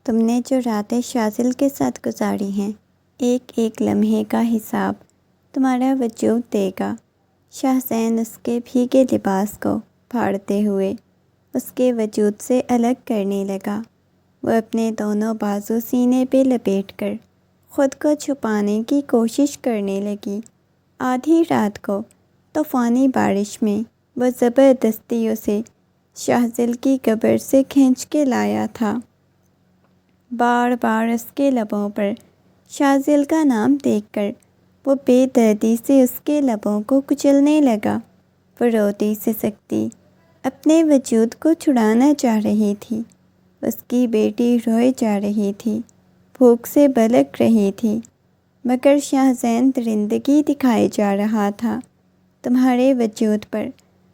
تم نے جو راتیں شاذل کے ساتھ گزاری ہیں، ایک ایک لمحے کا حساب تمہارا وجود دے گا۔ شاہزین اس کے بھیگے لباس کو پھاڑتے ہوئے اس کے وجود سے الگ کرنے لگا۔ وہ اپنے دونوں بازو سینے پہ لپیٹ کر خود کو چھپانے کی کوشش کرنے لگی۔ آدھی رات کو طوفانی بارش میں وہ زبردستی اسے شاہزل کی قبر سے کھینچ کے لایا تھا۔ بار بار اس کے لبوں پر شاہزل کا نام دیکھ کر وہ بے دردی سے اس کے لبوں کو کچلنے لگا۔ وہ روتی سسکتی اپنے وجود کو چھڑانا چاہ رہی تھی۔ اس کی بیٹی روئے جا رہی تھی، بھوک سے بلک رہی تھی، مگر شاہزین درندگی دکھائے جا رہا تھا۔ تمہارے وجود پر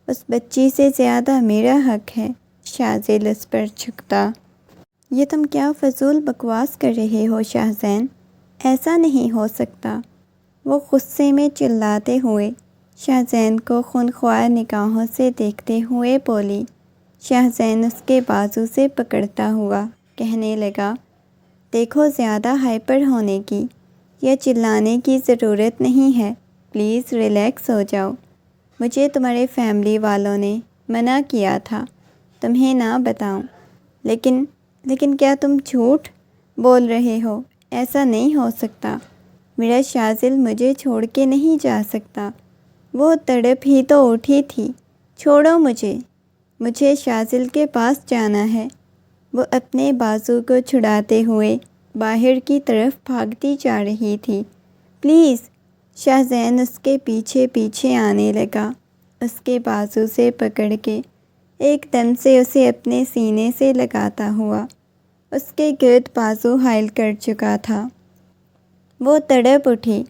اس بچی سے زیادہ میرا حق ہے، شاہزل اس پر چھکتا۔ یہ تم کیا فضول بکواس کر رہے ہو شاہزین؟ ایسا نہیں ہو سکتا، وہ غصے میں چلاتے ہوئے شاہزین کو خونخوار نگاہوں سے دیکھتے ہوئے بولی۔ شاہزین اس کے بازو سے پکڑتا ہوا کہنے لگا، دیکھو زیادہ ہائپر ہونے کی یا چلانے کی ضرورت نہیں ہے، پلیز ریلیکس ہو جاؤ۔ مجھے تمہارے فیملی والوں نے منع کیا تھا تمہیں نہ بتاؤں، لیکن کیا تم جھوٹ بول رہے ہو؟ ایسا نہیں ہو سکتا، میرا شاذل مجھے چھوڑ کے نہیں جا سکتا، وہ تڑپ ہی تو اٹھی تھی، چھوڑو مجھے شاذل کے پاس جانا ہے۔ وہ اپنے بازو کو چھڑاتے ہوئے باہر کی طرف بھاگتی جا رہی تھی۔ پلیز! شاہزین اس کے پیچھے پیچھے آنے لگا، اس کے بازو سے پکڑ کے ایک دم سے اسے اپنے سینے سے لگاتا ہوا اس کے گرد بازو حائل کر چکا تھا۔ وہ تڑپ اٹھی،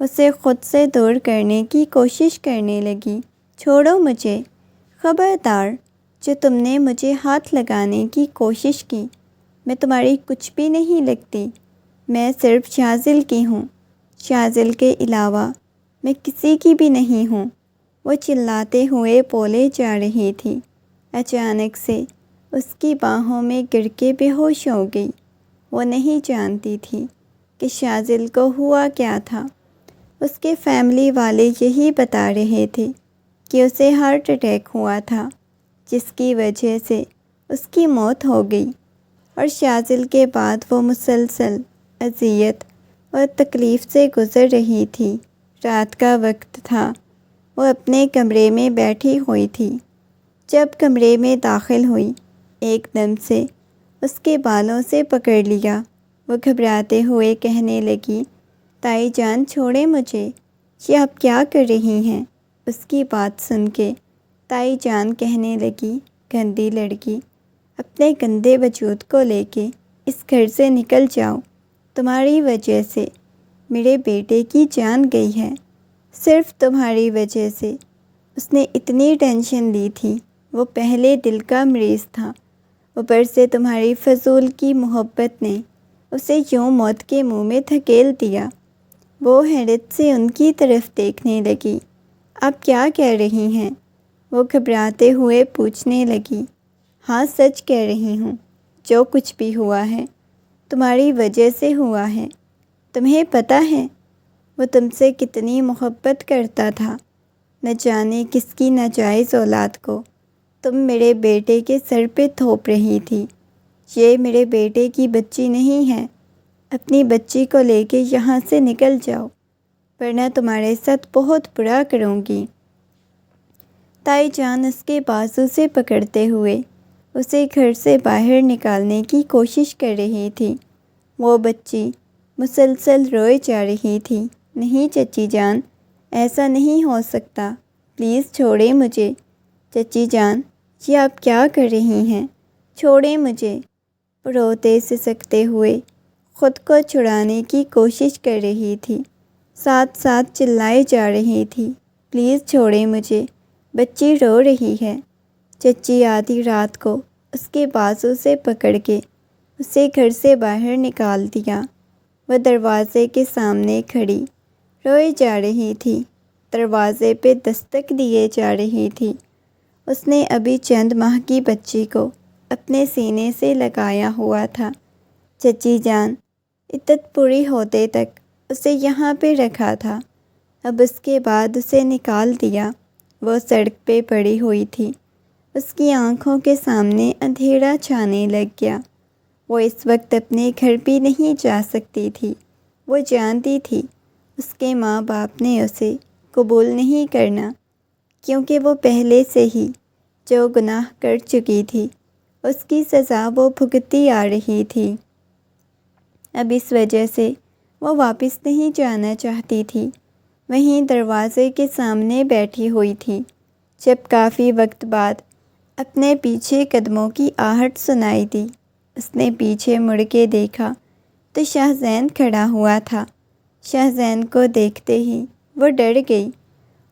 اسے خود سے دور کرنے کی کوشش کرنے لگی۔ چھوڑو مجھے، خبردار! جو تم نے مجھے ہاتھ لگانے کی کوشش کی، میں تمہاری کچھ بھی نہیں لگتی، میں صرف شاذل کی ہوں، شاذل کے علاوہ میں کسی کی بھی نہیں ہوں۔ وہ چلاتے ہوئے بولے جا رہی تھی۔ اچانک سے اس کی باہوں میں گر کے بے ہوش ہو گئی۔ وہ نہیں جانتی تھی کہ شاذل کو ہوا کیا تھا۔ اس کے فیملی والے یہی بتا رہے تھے کہ اسے ہارٹ اٹیک ہوا تھا، جس کی وجہ سے اس کی موت ہو گئی، اور شاذل کے بعد وہ مسلسل اذیت اور تکلیف سے گزر رہی تھی۔ رات کا وقت تھا، وہ اپنے کمرے میں بیٹھی ہوئی تھی۔ جب کمرے میں داخل ہوئی، ایک دم سے اس کے بالوں سے پکڑ لیا۔ وہ گھبراتے ہوئے کہنے لگی، تائی جان چھوڑے مجھے، یہ آپ کیا کر رہی ہیں؟ اس کی بات سن کے تائی جان کہنے لگی، گندی لڑکی، اپنے گندے وجود کو لے کے اس گھر سے نکل جاؤ، تمہاری وجہ سے میرے بیٹے کی جان گئی ہے، صرف تمہاری وجہ سے۔ اس نے اتنی ٹینشن لی تھی، وہ پہلے دل کا مریض تھا، اوپر سے تمہاری فضول کی محبت نے اسے یوں موت کے منہ میں دھکیل دیا۔ وہ حیرت سے ان کی طرف دیکھنے لگی۔ آپ کیا کہہ رہی ہیں؟ وہ گھبراتے ہوئے پوچھنے لگی۔ ہاں، سچ کہہ رہی ہوں، جو کچھ بھی ہوا ہے تمہاری وجہ سے ہوا ہے۔ تمہیں پتہ ہے وہ تم سے کتنی محبت کرتا تھا، نہ جانے کس کی ناجائز اولاد کو تم میرے بیٹے کے سر پہ تھوپ رہی تھی۔ یہ میرے بیٹے کی بچی نہیں ہے، اپنی بچی کو لے کے یہاں سے نکل جاؤ، ورنہ تمہارے ساتھ بہت برا کروں گی۔ تائی جان اس کے بازو سے پکڑتے ہوئے اسے گھر سے باہر نکالنے کی کوشش کر رہی تھی۔ وہ بچی مسلسل روئے جا رہی تھی۔ نہیں چچی جان، ایسا نہیں ہو سکتا، پلیز چھوڑیں مجھے۔ چچی جان، یہ آپ کیا کر رہی ہیں؟ چھوڑیں مجھے۔ روتے سسکتے ہوئے خود کو چھڑانے کی کوشش کر رہی تھی، ساتھ ساتھ چلائے جا رہی تھی، پلیز چھوڑیں مجھے، بچی رو رہی ہے۔ چچی آدھی رات کو اس کے بازو سے پکڑ کے اسے گھر سے باہر نکال دیا۔ وہ دروازے کے سامنے کھڑی روئے جا رہی تھی، دروازے پہ دستک دیے جا رہی تھی۔ اس نے ابھی چند ماہ کی بچی کو اپنے سینے سے لگایا ہوا تھا، چچی جان عدت پوری ہوتے تک اسے یہاں پہ رکھا تھا، اب اس کے بعد اسے نکال دیا۔ وہ سڑک پہ پڑی ہوئی تھی، اس کی آنکھوں کے سامنے اندھیرا چھانے لگ گیا۔ وہ اس وقت اپنے گھر بھی نہیں جا سکتی تھی۔ وہ جانتی تھی اس کے ماں باپ نے اسے قبول نہیں کرنا، کیونکہ وہ پہلے سے ہی جو گناہ کر چکی تھی اس کی سزا وہ بھگتتی آ رہی تھی۔ اب اس وجہ سے وہ واپس نہیں جانا چاہتی تھی، وہیں دروازے کے سامنے بیٹھی ہوئی تھی، جب کافی وقت بعد اپنے پیچھے قدموں کی آہٹ سنائی دی۔ اس نے پیچھے مڑ کے دیکھا تو شاہ زین کھڑا ہوا تھا۔ شاہ زین کو دیکھتے ہی وہ ڈر گئی۔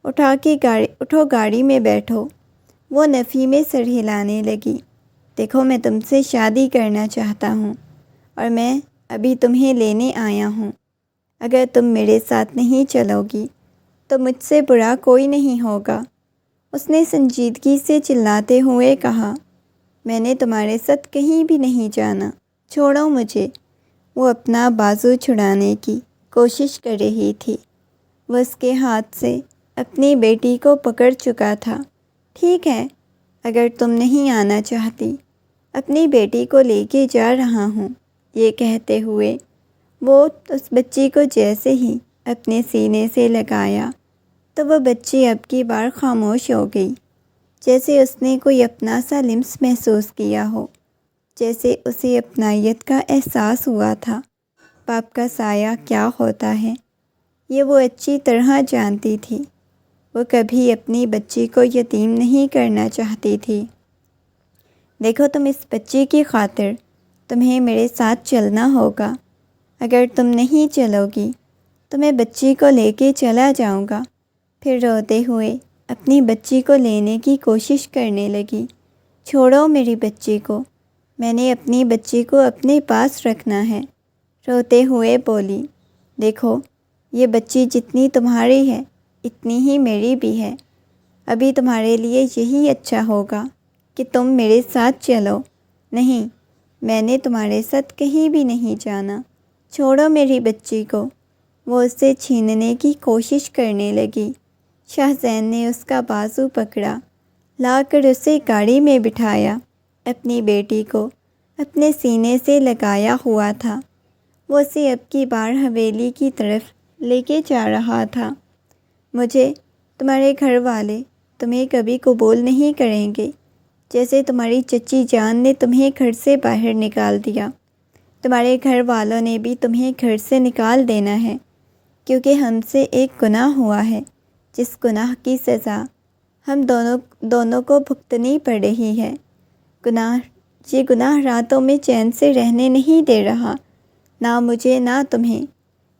اٹھو گاڑی میں بیٹھو، وہ نفی میں سر ہلانے لگی۔ دیکھو میں تم سے شادی کرنا چاہتا ہوں اور میں ابھی تمہیں لینے آیا ہوں۔ اگر تم میرے ساتھ نہیں چلو گی تو مجھ سے برا کوئی نہیں ہوگا۔ اس نے سنجیدگی سے چلاتے ہوئے کہا، میں نے تمہارے ساتھ کہیں بھی نہیں جانا، چھوڑو مجھے۔ وہ اپنا بازو چھڑانے کی کوشش کر رہی تھی۔ وہ اس کے ہاتھ سے اپنی بیٹی کو پکڑ چکا تھا۔ ٹھیک ہے، اگر تم نہیں آنا چاہتی، اپنی بیٹی کو لے کے جا رہا ہوں۔ یہ کہتے ہوئے وہ اس بچی کو جیسے ہی اپنے سینے سے لگایا تو وہ بچی اب کی بار خاموش ہو گئی، جیسے اس نے کوئی اپنا سا لمس محسوس کیا ہو، جیسے اسے اپنائیت کا احساس ہوا تھا۔ باپ کا سایہ کیا ہوتا ہے یہ وہ اچھی طرح جانتی تھی۔ وہ کبھی اپنی بچی کو یتیم نہیں کرنا چاہتی تھی۔ دیکھو تم اس بچی کی خاطر تمہیں میرے ساتھ چلنا ہوگا۔ اگر تم نہیں چلو گی تو میں بچی کو لے کے چلا جاؤں گا۔ پھر روتے ہوئے اپنی بچی کو لینے کی کوشش کرنے لگی۔ چھوڑو میری بچی کو، میں نے اپنی بچی کو اپنے پاس رکھنا ہے۔ روتے ہوئے بولی، دیکھو یہ بچی جتنی تمہاری ہے اتنی ہی میری بھی ہے۔ ابھی تمہارے لیے یہی اچھا ہوگا کہ تم میرے ساتھ چلو۔ نہیں، میں نے تمہارے ساتھ کہیں بھی نہیں جانا، چھوڑو میری بچی کو۔ وہ اسے چھیننے کی کوشش کرنے لگی۔ شاہ زین نے اس کا بازو پکڑا، لا کر اسے گاڑی میں بٹھایا۔ اپنی بیٹی کو اپنے سینے سے لگایا ہوا تھا۔ وہ اسے اب کی بار حویلی کی طرف لے کے جا رہا تھا۔ مجھے تمہارے گھر والے تمہیں کبھی قبول نہیں کریں گے، جیسے تمہاری چچی جان نے تمہیں گھر سے باہر نکال دیا۔ تمہارے گھر والوں نے بھی تمہیں گھر سے نکال دینا ہے، کیونکہ ہم سے ایک گناہ ہوا ہے، جس گناہ کی سزا ہم دونوں کو بھگتنی پڑ رہی ہے۔ یہ گناہ راتوں میں چین سے رہنے نہیں دے رہا، نہ مجھے نہ تمہیں۔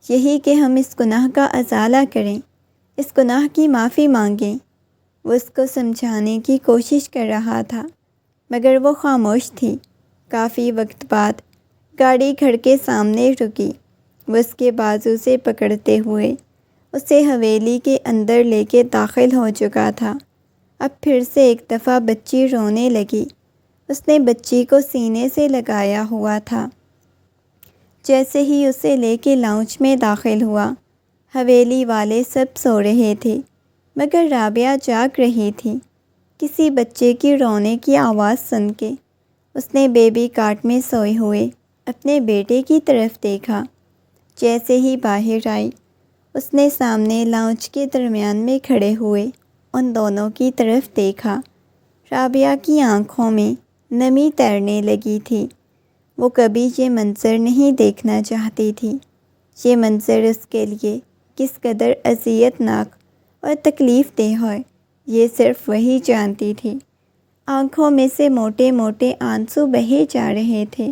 یہی کہ ہم اس گناہ کا ازالہ کریں، اس گناہ کی معافی مانگیں۔ وہ اس کو سمجھانے کی کوشش کر رہا تھا، مگر وہ خاموش تھی۔ کافی وقت بعد گاڑی گھر کے سامنے رکی۔ وہ اس کے بازو سے پکڑتے ہوئے اسے حویلی کے اندر لے کے داخل ہو چکا تھا۔ اب پھر سے ایک دفعہ بچی رونے لگی۔ اس نے بچی کو سینے سے لگایا ہوا تھا۔ جیسے ہی اسے لے کے لاؤنج میں داخل ہوا، حویلی والے سب سو رہے تھے، مگر رابعہ جاگ رہی تھی۔ کسی بچے کی رونے کی آواز سن کے اس نے بیبی کاٹ میں سوئے ہوئے اپنے بیٹے کی طرف دیکھا۔ جیسے ہی باہر آئی، اس نے سامنے لاؤنج کے درمیان میں کھڑے ہوئے ان دونوں کی طرف دیکھا۔ رابعہ کی آنکھوں میں نمی تیرنے لگی تھی۔ وہ کبھی یہ منظر نہیں دیکھنا چاہتی تھی۔ یہ منظر اس کے لیے کس قدر اذیت ناک اور تکلیف دہ ہے، یہ صرف وہی جانتی تھی۔ آنکھوں میں سے موٹے موٹے آنسو بہے جا رہے تھے۔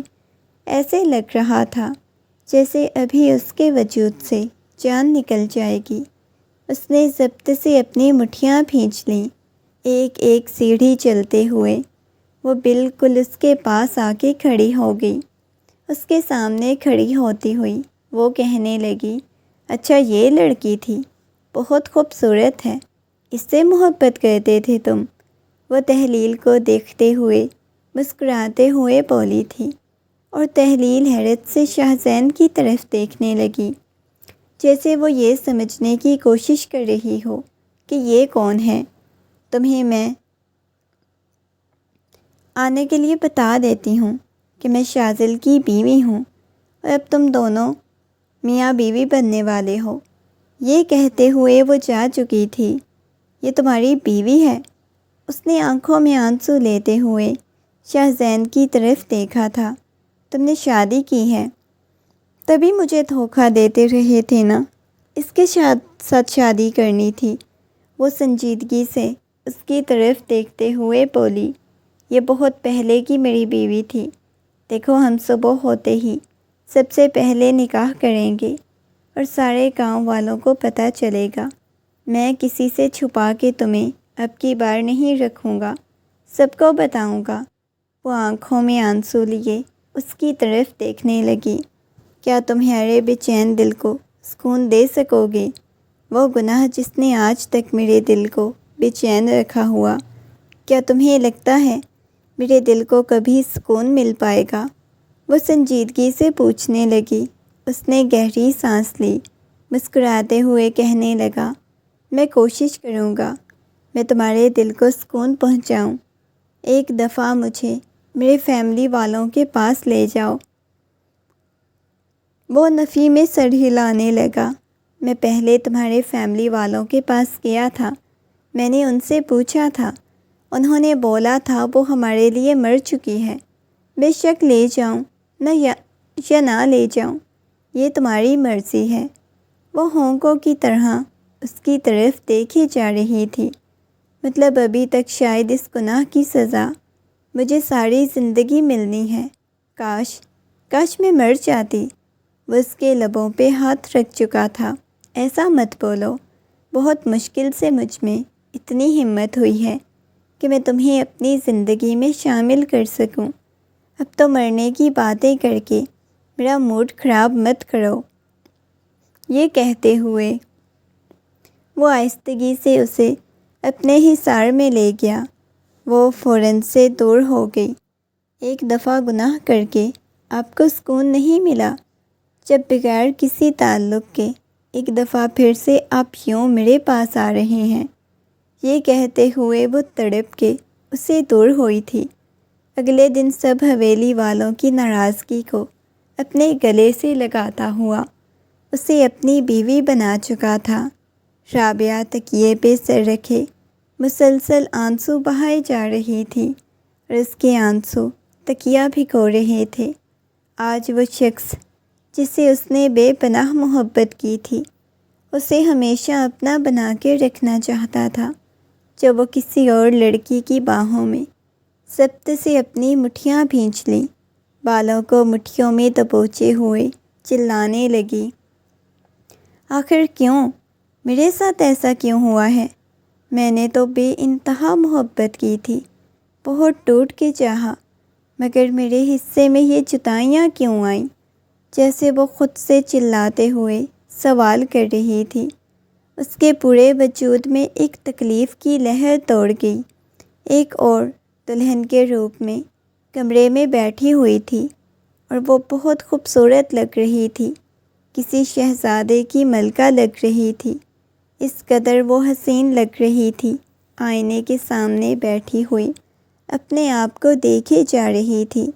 ایسے لگ رہا تھا جیسے ابھی اس کے وجود سے جان نکل جائے گی۔ اس نے ضبط سے اپنی مٹھیاں بھینچ لیں۔ ایک ایک سیڑھی چلتے ہوئے وہ بالکل اس کے پاس آ کے کھڑی ہو گئی۔ اس کے سامنے کھڑی ہوتی ہوئی وہ کہنے لگی، اچھا یہ لڑکی تھی، بہت خوبصورت ہے، اس سے محبت کرتے تھے تم؟ وہ تحلیل کو دیکھتے ہوئے مسکراتے ہوئے بولی تھی۔ اور تحلیل حیرت سے شاہزین کی طرف دیکھنے لگی، جیسے وہ یہ سمجھنے کی کوشش کر رہی ہو کہ یہ کون ہے۔ تمہیں میں آنے کے لیے بتا دیتی ہوں کہ میں شاذل کی بیوی ہوں اور اب تم دونوں میاں بیوی بننے والے ہو۔ یہ کہتے ہوئے وہ جا چکی تھی۔ یہ تمہاری بیوی ہے؟ اس نے آنکھوں میں آنسو لیتے ہوئے شاہزین کی طرف دیکھا تھا۔ تم نے شادی کی ہے؟ تبھی مجھے دھوکہ دیتے رہے تھے نا، اس کے ساتھ شادی کرنی تھی۔ وہ سنجیدگی سے اس کی طرف دیکھتے ہوئے بولی، یہ بہت پہلے کی میری بیوی تھی۔ دیکھو ہم صبح ہوتے ہی سب سے پہلے نکاح کریں گے اور سارے گاؤں والوں کو پتہ چلے گا۔ میں کسی سے چھپا کے تمہیں اب کی بار نہیں رکھوں گا، سب کو بتاؤں گا۔ وہ آنکھوں میں آنسو لیے اس کی طرف دیکھنے لگی۔ کیا تمہارے بے چین دل کو سکون دے سکو گے؟ وہ گناہ جس نے آج تک میرے دل کو بے چین رکھا ہوا، کیا تمہیں لگتا ہے میرے دل کو کبھی سکون مل پائے گا؟ وہ سنجیدگی سے پوچھنے لگی۔ اس نے گہری سانس لی، مسکراتے ہوئے کہنے لگا، میں کوشش کروں گا میں تمہارے دل کو سکون پہنچاؤں۔ ایک دفعہ مجھے میرے فیملی والوں کے پاس لے جاؤ۔ وہ نفی میں سر ہلانے لگا۔ میں پہلے تمہارے فیملی والوں کے پاس گیا تھا، میں نے ان سے پوچھا تھا، انہوں نے بولا تھا وہ ہمارے لیے مر چکی ہے۔ بے شک لے جاؤں یا نہ لے جاؤں، یہ تمہاری مرضی ہے۔ وہ ہونکوں کی طرح اس کی طرف دیکھی جا رہی تھی۔ مطلب ابھی تک شاید اس گناہ کی سزا مجھے ساری زندگی ملنی ہے۔ کاش میں مر جاتی۔ وہ اس کے لبوں پہ ہاتھ رکھ چکا تھا۔ ایسا مت بولو، بہت مشکل سے مجھ میں اتنی ہمت ہوئی ہے کہ میں تمہیں اپنی زندگی میں شامل کر سکوں۔ اب تو مرنے کی باتیں کر کے میرا موڈ خراب مت کرو۔ یہ کہتے ہوئے وہ آہستگی سے اسے اپنے حصار میں لے گیا۔ وہ فوراً سے دور ہو گئی۔ ایک دفعہ گناہ کر کے آپ کو سکون نہیں ملا، جب بغیر کسی تعلق کے ایک دفعہ پھر سے آپ یوں میرے پاس آ رہے ہیں۔ یہ کہتے ہوئے وہ تڑپ کے اسے دور ہوئی تھی۔ اگلے دن سب حویلی والوں کی ناراضگی کو اپنے گلے سے لگاتا ہوا اسے اپنی بیوی بنا چکا تھا۔ رابعہ تکیے پہ سر رکھے مسلسل آنسو بہائے جا رہی تھی اور اس کے آنسو تکیہ بھگو رہے تھے۔ آج وہ شخص جسے اس نے بے پناہ محبت کی تھی، اسے ہمیشہ اپنا بنا کے رکھنا چاہتا تھا۔ جب وہ کسی اور لڑکی کی باہوں میں ضبط سے اپنی مٹھیاں بھینچ لیں، بالوں کو مٹھیوں میں دبوچے ہوئے چلانے لگی، آخر کیوں؟ میرے ساتھ ایسا کیوں ہوا ہے؟ میں نے تو بے انتہا محبت کی تھی، بہت ٹوٹ کے چاہا، مگر میرے حصے میں یہ جدائیاں کیوں آئیں؟ جیسے وہ خود سے چلاتے ہوئے سوال کر رہی تھی۔ اس کے پورے وجود میں ایک تکلیف کی لہر دوڑ گئی۔ ایک اور دلہن کے روپ میں کمرے میں بیٹھی ہوئی تھی اور وہ بہت خوبصورت لگ رہی تھی، کسی شہزادے کی ملکہ لگ رہی تھی۔ اس قدر وہ حسین لگ رہی تھی، آئینے کے سامنے بیٹھی ہوئی اپنے آپ کو دیکھے جا رہی تھی۔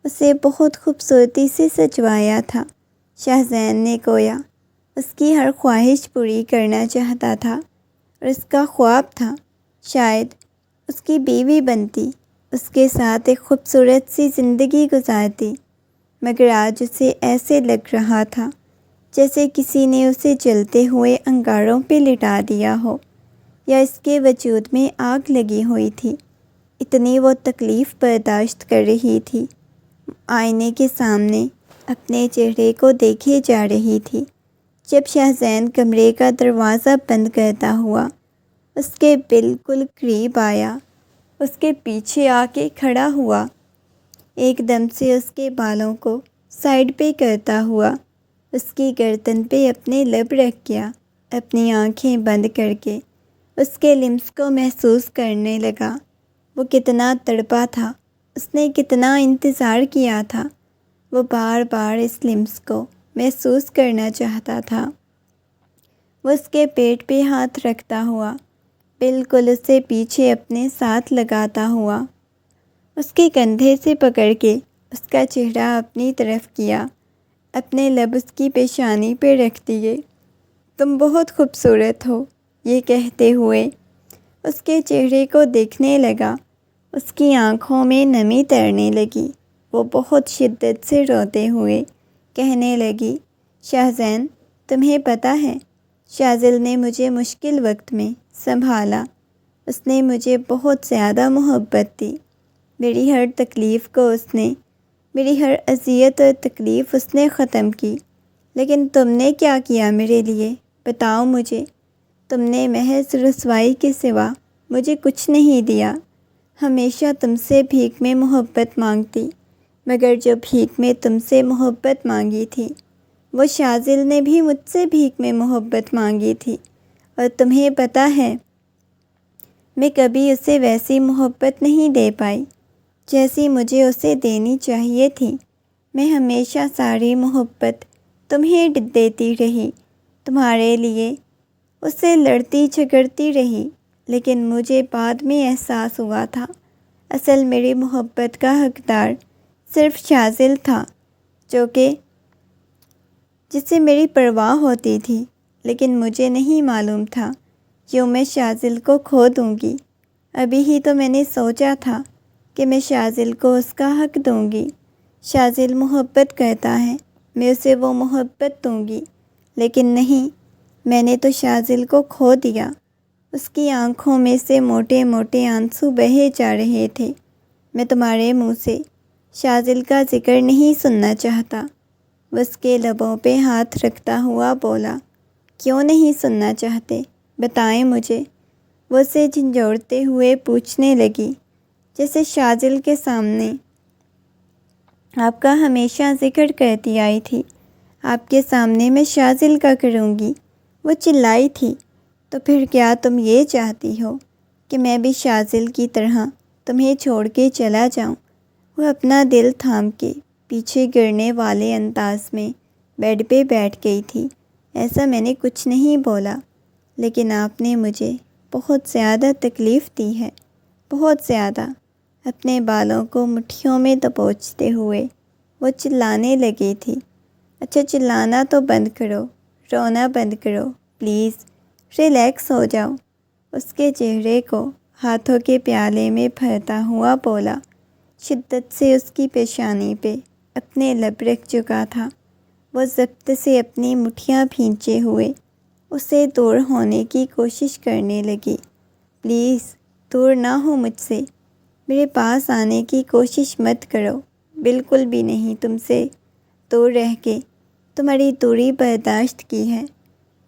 اسے بہت خوبصورتی سے سجوایا تھا۔ شاہزین نے گویا اس کی ہر خواہش پوری کرنا چاہتا تھا اور اس کا خواب تھا شاید اس کی بیوی بنتی، اس کے ساتھ ایک خوبصورت سی زندگی گزارتی، مگر آج اسے ایسے لگ رہا تھا جیسے کسی نے اسے جلتے ہوئے انگاروں پہ لٹا دیا ہو یا اس کے وجود میں آگ لگی ہوئی تھی۔ اتنی وہ تکلیف برداشت کر رہی تھی، آئینے کے سامنے اپنے چہرے کو دیکھے جا رہی تھی، جب شاہزین کمرے کا دروازہ بند کرتا ہوا اس کے بالکل قریب آیا، اس کے پیچھے آ کے کھڑا ہوا، ایک دم سے اس کے بالوں کو سائڈ پہ کرتا ہوا اس کی گردن پہ اپنے لب رکھ گیا، اپنی آنکھیں بند کر کے اس کے لمس کو محسوس کرنے لگا۔ وہ کتنا تڑپا تھا، اس نے کتنا انتظار کیا تھا، وہ بار بار اس لمس کو محسوس کرنا چاہتا تھا۔ وہ اس کے پیٹ پہ ہاتھ رکھتا ہوا، بالکل اسے پیچھے اپنے ساتھ لگاتا ہوا، اس کے کندھے سے پکڑ کے اس کا چہرہ اپنی طرف کیا، اپنے لب اس کی پیشانی پہ رکھ دیے۔ تم بہت خوبصورت ہو، یہ کہتے ہوئے اس کے چہرے کو دیکھنے لگا۔ اس کی آنکھوں میں نمی تیرنے لگی۔ وہ بہت شدت سے روتے ہوئے کہنے لگی، شاہزین، تمہیں پتہ ہے شاذل نے مجھے مشکل وقت میں سنبھالا۔ اس نے مجھے بہت زیادہ محبت دی۔ میری ہر تکلیف کو میری ہر اذیت اور تکلیف اس نے ختم کی۔ لیکن تم نے کیا کیا میرے لیے؟ بتاؤ مجھے۔ تم نے محض رسوائی کے سوا مجھے کچھ نہیں دیا۔ ہمیشہ تم سے بھیک میں محبت مانگتی، مگر جو بھیک میں تم سے محبت مانگی تھی، وہ شاذل نے بھی مجھ سے بھیک میں محبت مانگی تھی۔ اور تمہیں پتہ ہے میں کبھی اسے ویسی محبت نہیں دے پائی جیسی مجھے اسے دینی چاہیے تھی۔ میں ہمیشہ ساری محبت تمہیں دیتی رہی، تمہارے لیے اسے لڑتی جھگڑتی رہی، لیکن مجھے بعد میں احساس ہوا تھا اصل میری محبت کا حقدار صرف شاذل تھا، جسے میری پرواہ ہوتی تھی، لیکن مجھے نہیں معلوم تھا یوں میں شاذل کو کھو دوں گی۔ ابھی ہی تو میں نے سوچا تھا کہ میں شاذل کو اس کا حق دوں گی۔ شاذل محبت کرتا ہے، میں اسے وہ محبت دوں گی، لیکن نہیں، میں نے تو شاذل کو کھو دیا۔ اس کی آنکھوں میں سے موٹے موٹے آنسو بہے جا رہے تھے۔ میں تمہارے منہ سے شاذل کا ذکر نہیں سننا چاہتا۔ وہ اس کے لبوں پہ ہاتھ رکھتا ہوا بولا، کیوں نہیں سننا چاہتے؟ بتائیں مجھے۔ وہ اسے جھنجھوڑتے ہوئے پوچھنے لگی، جیسے شاذل کے سامنے آپ کا ہمیشہ ذکر کرتی آئی تھی، آپ کے سامنے میں شاذل کا کروں گی۔ وہ چلائی تھی، تو پھر کیا تم یہ چاہتی ہو کہ میں بھی شاذل کی طرح تمہیں چھوڑ کے چلا جاؤں؟ وہ اپنا دل تھام کے پیچھے گرنے والے انداز میں بیڈ پہ بیٹھ گئی تھی۔ ایسا میں نے کچھ نہیں بولا، لیکن آپ نے مجھے بہت زیادہ تکلیف دی ہے، بہت زیادہ۔ اپنے بالوں کو مٹھیوں میں دبوچتے ہوئے وہ چلانے لگی تھی۔ اچھا چلانا تو بند کرو، رونا بند کرو، پلیز ریلیکس ہو جاؤ۔ اس کے چہرے کو ہاتھوں کے پیالے میں بھرتا ہوا بولا، شدت سے اس کی پیشانی پہ اپنے لب رکھ چکا تھا۔ وہ ضبط سے اپنی مٹھیاں بھینچے ہوئے اسے دور ہونے کی کوشش کرنے لگی۔ پلیز دور نہ ہو مجھ سے، میرے پاس آنے کی کوشش مت کرو، بالکل بھی نہیں۔ تم سے دور رہ کے تمہاری دوری برداشت کی ہے،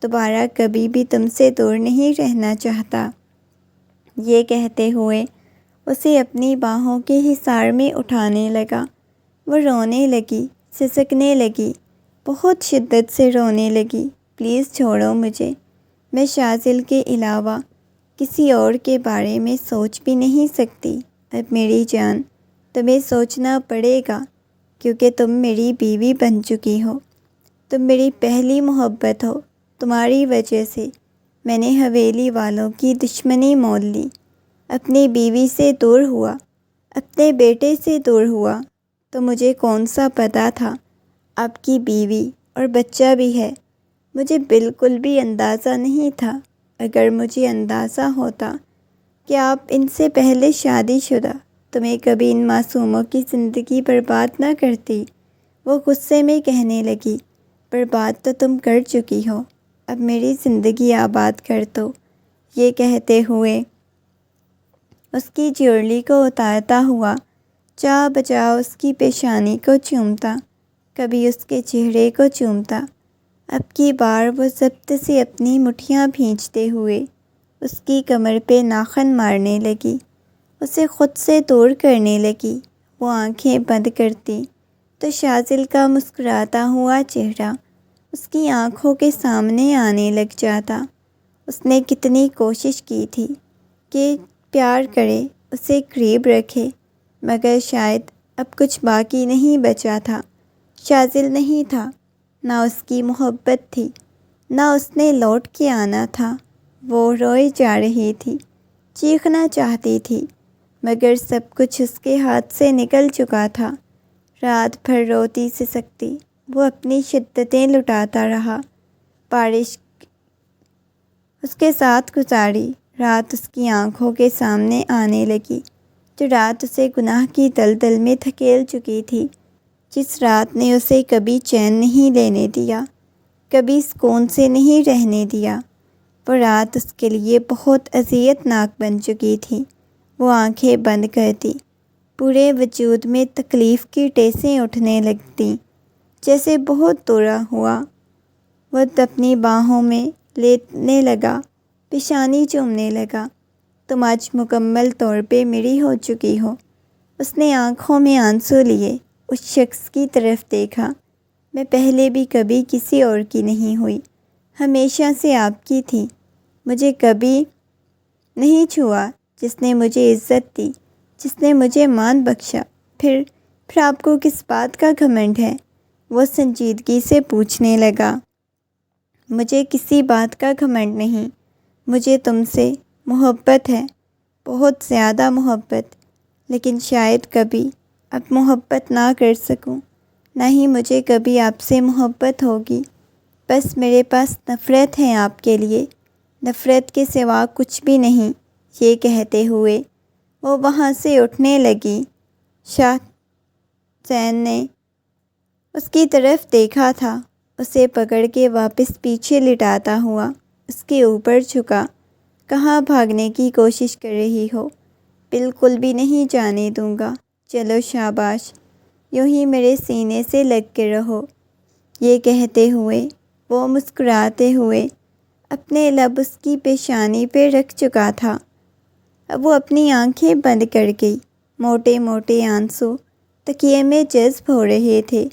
دوبارہ کبھی بھی تم سے دور نہیں رہنا چاہتا۔ یہ کہتے ہوئے اسے اپنی باہوں کے حصار میں اٹھانے لگا۔ وہ رونے لگی، سسکنے لگی، بہت شدت سے رونے لگی۔ پلیز چھوڑو مجھے، میں شاذل کے علاوہ کسی اور کے بارے میں سوچ بھی نہیں سکتی۔ اب میری جان، تمہیں سوچنا پڑے گا، کیونکہ تم میری بیوی بن چکی ہو، تم میری پہلی محبت ہو۔ تمہاری وجہ سے میں نے حویلی والوں کی دشمنی مول لی، اپنی بیوی سے دور ہوا، اپنے بیٹے سے دور ہوا، تو مجھے کون سا پتہ تھا آپ کی بیوی اور بچہ بھی ہے؟ مجھے بالکل بھی اندازہ نہیں تھا۔ اگر مجھے اندازہ ہوتا کہ آپ ان سے پہلے شادی شدہ، تو میں کبھی ان معصوموں کی زندگی برباد نہ کرتی۔ وہ غصے میں کہنے لگی، برباد تو تم کر چکی ہو، اب میری زندگی آباد کر دو۔ یہ کہتے ہوئے اس کی جیولری کو اتارتا ہوا چاہ بچا اس کی پیشانی کو چومتا، کبھی اس کے چہرے کو چومتا۔ اب کی بار وہ ضبط سے اپنی مٹھیاں بھینچتے ہوئے اس کی کمر پہ ناخن مارنے لگی، اسے خود سے دور کرنے لگی۔ وہ آنکھیں بند کرتی تو شاذل کا مسکراتا ہوا چہرہ اس کی آنکھوں کے سامنے آنے لگ جاتا۔ اس نے کتنی کوشش کی تھی کہ پیار کرے، اسے قریب رکھے، مگر شاید اب کچھ باقی نہیں بچا تھا۔ شاذل نہیں تھا، نہ اس کی محبت تھی، نہ اس نے لوٹ کے آنا تھا۔ وہ روئے جا رہی تھی، چیخنا چاہتی تھی، مگر سب کچھ اس کے ہاتھ سے نکل چکا تھا۔ رات بھر روتی سسکتی وہ اپنی شدتیں لٹاتا رہا۔ بارش اس کے ساتھ گزاری رات اس کی آنکھوں کے سامنے آنے لگی، جو رات اسے گناہ کی دلدل میں دھکیل چکی تھی، جس رات نے اسے کبھی چین نہیں لینے دیا، کبھی سکون سے نہیں رہنے دیا۔ وہ رات اس کے لیے بہت اذیت ناک بن چکی تھی۔ وہ آنکھیں بند کرتی، پورے وجود میں تکلیف کی ٹیسیں اٹھنے لگتیں، جیسے بہت تورا ہوا۔ وہ اپنی باہوں میں لیٹنے لگا، پیشانی چومنے لگا۔ تم آج مکمل طور پہ میری ہو چکی ہو۔ اس نے آنکھوں میں آنسو لیے، اس شخص کی طرف دیکھا۔ میں پہلے بھی کبھی کسی اور کی نہیں ہوئی، ہمیشہ سے آپ کی تھی۔ مجھے کبھی نہیں چھوا جس نے مجھے عزت دی، جس نے مجھے مان بخشا۔ پھر آپ کو کس بات کا گھمنڈ ہے؟ وہ سنجیدگی سے پوچھنے لگا۔ مجھے کسی بات کا گھمنڈ نہیں، مجھے تم سے محبت ہے، بہت زیادہ محبت، لیکن شاید کبھی اب محبت نہ کر سکوں، نہ ہی مجھے کبھی آپ سے محبت ہوگی۔ بس میرے پاس نفرت ہے آپ کے لیے، نفرت کے سوا کچھ بھی نہیں۔ یہ کہتے ہوئے وہ وہاں سے اٹھنے لگی۔ شاہ زین نے اس کی طرف دیکھا تھا، اسے پکڑ کے واپس پیچھے لٹاتا ہوا اس کے اوپر جھکا۔ کہاں بھاگنے کی کوشش کر رہی ہو؟ بالکل بھی نہیں جانے دوں گا، چلو شاباش، یوں ہی میرے سینے سے لگ کے رہو۔ یہ کہتے ہوئے وہ مسکراتے ہوئے اپنے لب اس کی پیشانی پہ رکھ چکا تھا۔ اب وہ اپنی آنکھیں بند کر گئی۔ موٹے موٹے آنسو تکیے میں جذب ہو رہے تھے،